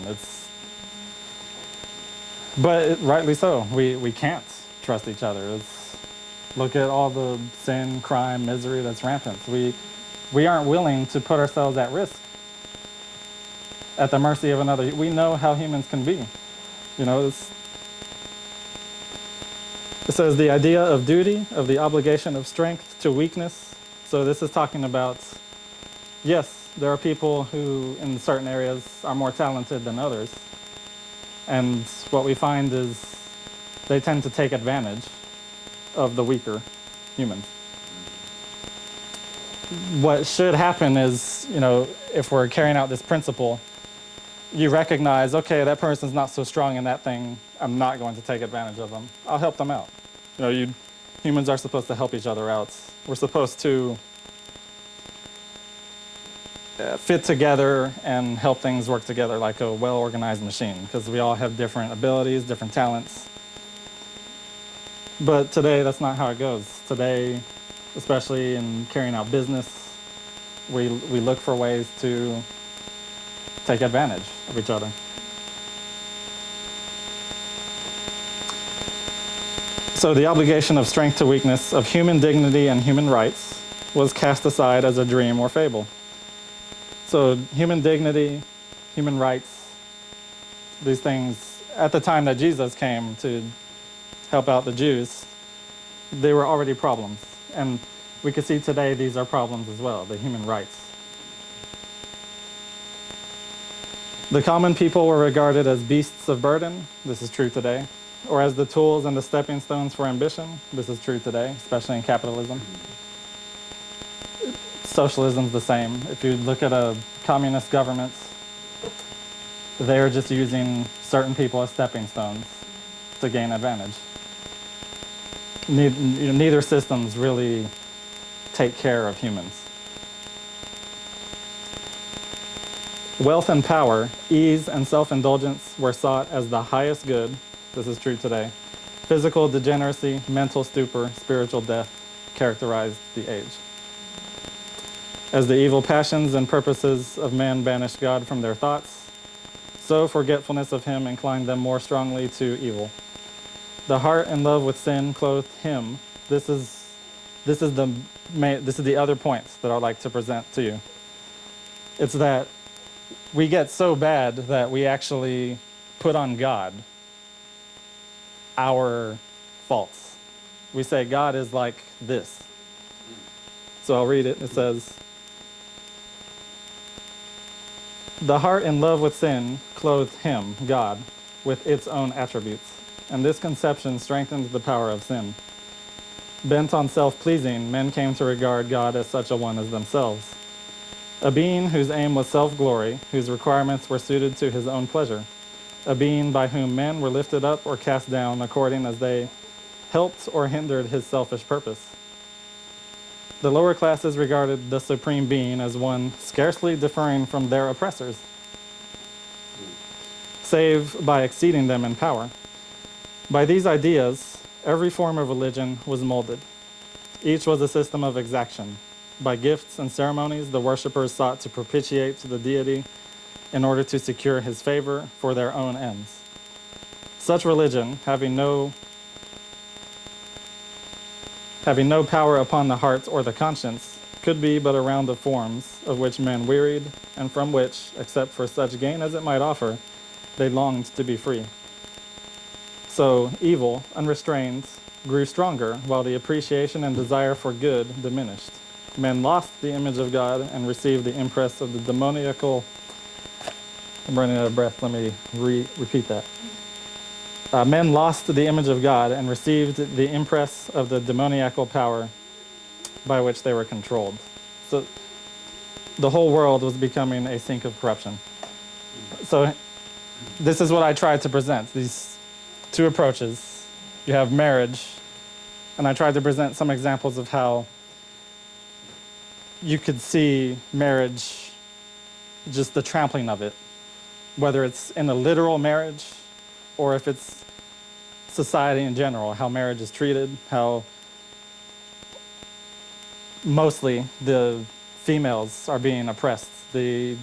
But rightly so. We can't trust each other. Look at all the sin, crime, misery that's rampant. We aren't willing to put ourselves at risk, at the mercy of another. We know how humans can be. It says the idea of duty, of the obligation of strength to weakness. So this is talking about, yes, there are people who in certain areas are more talented than others. And what we find is they tend to take advantage of the weaker humans. What should happen is, if we're carrying out this principle, you recognize, okay, that person's not so strong in that thing. I'm not going to take advantage of them. I'll help them out. Humans are supposed to help each other out. We're supposed to fit together and help things work together like a well-organized machine, because we all have different abilities, different talents. But today, that's not how it goes. Today, especially in carrying out business, we look for ways to take advantage of each other. So the obligation of strength to weakness, of human dignity and human rights, was cast aside as a dream or fable. So human dignity, human rights, these things, at the time that Jesus came to help out the Jews, they were already problems. And we can see today these are problems as well, the human rights. The common people were regarded as beasts of burden. This is true today. Or as the tools and the stepping stones for ambition. This is true today, especially in capitalism. Socialism's the same. If you look at a communist government, they're just using certain people as stepping stones to gain advantage. Neither systems really take care of humans. Wealth and power, ease and self-indulgence were sought as the highest good. This is true today. Physical degeneracy, mental stupor, spiritual death characterized the age. As the evil passions and purposes of men banished God from their thoughts, so forgetfulness of him inclined them more strongly to evil. The heart in love with sin clothed him. This is the other points that I'd like to present to you. It's that we get so bad that we actually put on God our faults. We say God is like this. So I'll read it. It says, the heart in love with sin clothed him, God, with its own attributes, and this conception strengthened the power of sin. Bent on self-pleasing, men came to regard God as such a one as themselves, a being whose aim was self-glory, whose requirements were suited to his own pleasure, a being by whom men were lifted up or cast down according as they helped or hindered his selfish purpose. The lower classes regarded the supreme being as one scarcely differing from their oppressors, save by exceeding them in power. By these ideas, every form of religion was molded. Each was a system of exaction. By gifts and ceremonies, the worshippers sought to propitiate the deity in order to secure his favor for their own ends. Such religion, having no power upon the heart or the conscience, could be but a round of forms of which men wearied, and from which, except for such gain as it might offer, they longed to be free. So evil, unrestrained, grew stronger, while the appreciation and desire for good diminished. Men lost the image of God and received the impress of the demoniacal. I'm running out of breath. Let me repeat that. Men lost the image of God and received the impress of the demoniacal power by which they were controlled. So the whole world was becoming a sink of corruption. So this is what I tried to present, these two approaches. You have marriage, and I tried to present some examples of how you could see marriage, just the trampling of it, whether it's in a literal marriage or if it's society in general, how marriage is treated, how mostly the females are being oppressed. The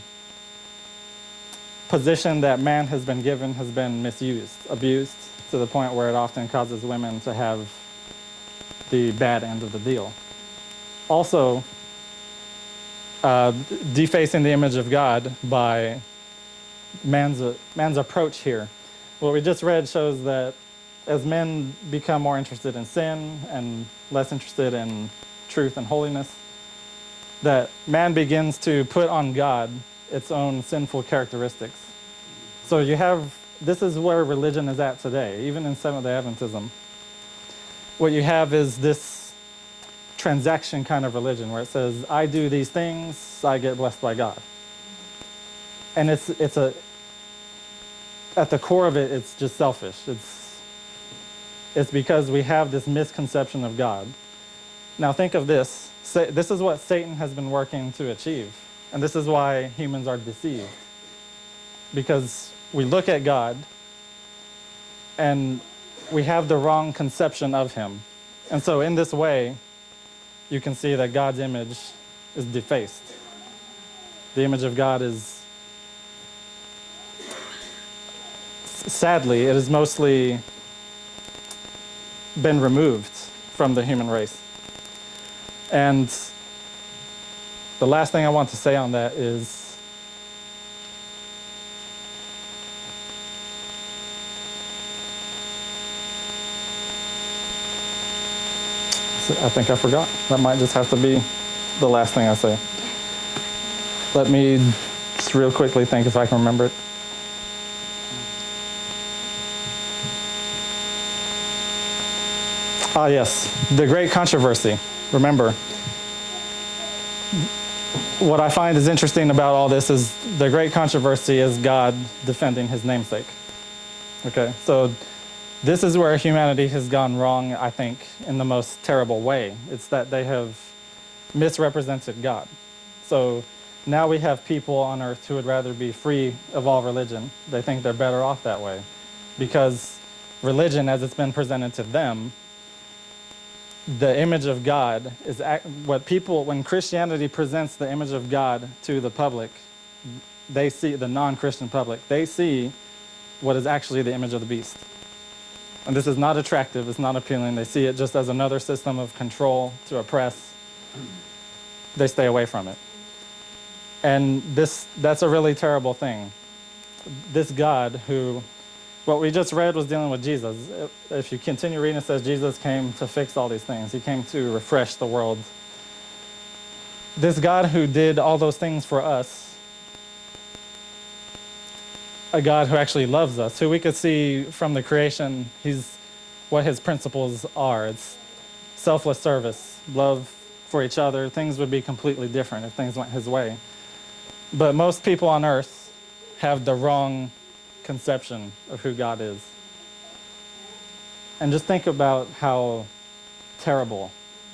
position that man has been given has been misused, abused, to the point where it often causes women to have the bad end of the deal. Also, defacing the image of God by man's approach here. What we just read shows that as men become more interested in sin and less interested in truth and holiness, that man begins to put on God its own sinful characteristics. So this is where religion is at today, even in Seventh-day Adventism. What you have is this transaction kind of religion where it says, I do these things, I get blessed by God. And at the core of it, it's just selfish. It's because we have this misconception of God. Now think of this. This is what Satan has been working to achieve. And this is why humans are deceived. Because we look at God and we have the wrong conception of him. And so in this way, you can see that God's image is defaced. The image of God is, sadly, it has mostly been removed from the human race. And the last thing I want to say on that is, I think I forgot. That might just have to be the last thing I say. Let me just real quickly think if I can remember it. Ah, yes, the great controversy. Remember, what I find is interesting about all this is the great controversy is God defending his namesake. Okay, so this is where humanity has gone wrong, I think, in the most terrible way. It's that they have misrepresented God. So now we have people on earth who would rather be free of all religion. They think they're better off that way because religion, as it's been presented to them, the image of God is when Christianity presents the image of God to the public, they see, the non-Christian public, they see what is actually the image of the beast. And this is not attractive, it's not appealing. They see it just as another system of control to oppress. They stay away from it. And that's a really terrible thing. This God who, what we just read was dealing with Jesus. If you continue reading, it says Jesus came to fix all these things. He came to refresh the world. This God who did all those things for us, a God who actually loves us, who we could see from the creation, what his principles are. It's selfless service, love for each other. Things would be completely different if things went his way. But most people on earth have the wrong conception of who God is. And just think about how terrible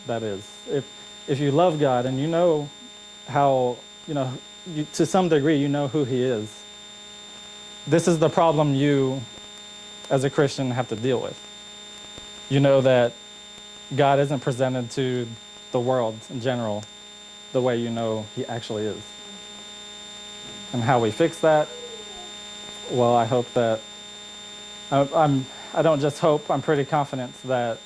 that is. If you love God and you know how, to some degree, you know who he is, this is the problem you, as a Christian, have to deal with. You know that God isn't presented to the world in general the way you know he actually is. And how we fix that, well, I hope that, I don't just hope, I'm pretty confident that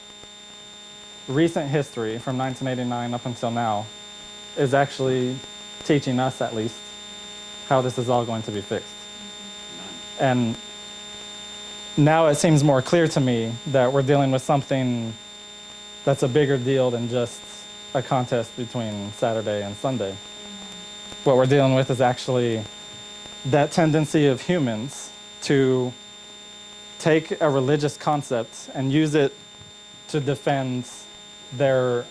recent history from 1989 up until now is actually teaching us, at least, how this is all going to be fixed. And now it seems more clear to me that we're dealing with something that's a bigger deal than just a contest between Saturday and Sunday. What we're dealing with is actually that tendency of humans to take a religious concept and use it to defend their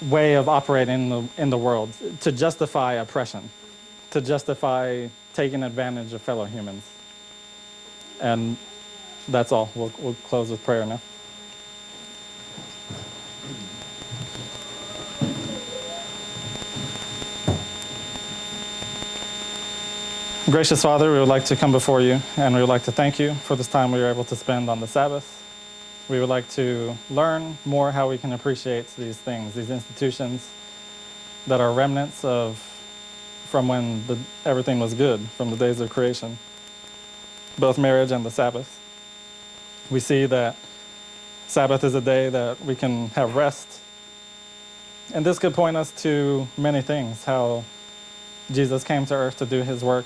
way of operating in the world, to justify oppression, to justify taking advantage of fellow humans. And that's all. We'll close with prayer now. Gracious Father, we would like to come before you, and we would like to thank you for this time we were able to spend on the Sabbath. We would like to learn more how we can appreciate these things, these institutions that are remnants from when everything was good, from the days of creation, both marriage and the Sabbath. We see that Sabbath is a day that we can have rest. And this could point us to many things, how Jesus came to earth to do his work,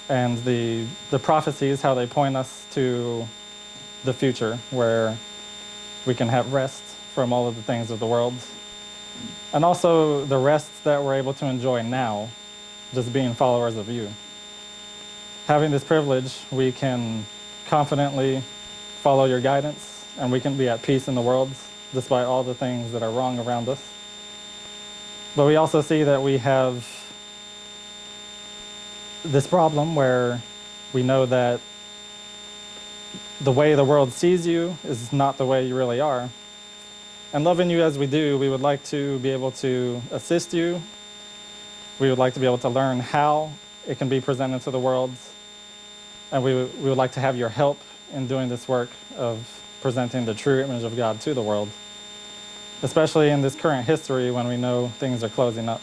and the prophecies, how they point us to the future, where we can have rest from all of the things of the world. And also the rest that we're able to enjoy now, just being followers of you. Having this privilege, we can confidently follow your guidance, and we can be at peace in the world despite all the things that are wrong around us. But we also see that we have this problem where we know that the way the world sees you is not the way you really are. And loving you as we do, we would like to be able to assist you. We would like to be able to learn how it can be presented to the world. And we would like to have your help in doing this work of presenting the true image of God to the world, especially in this current history when we know things are closing up.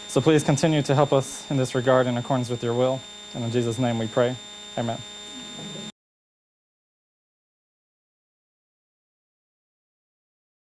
So please continue to help us in this regard in accordance with your will. And in Jesus' name we pray. Amen.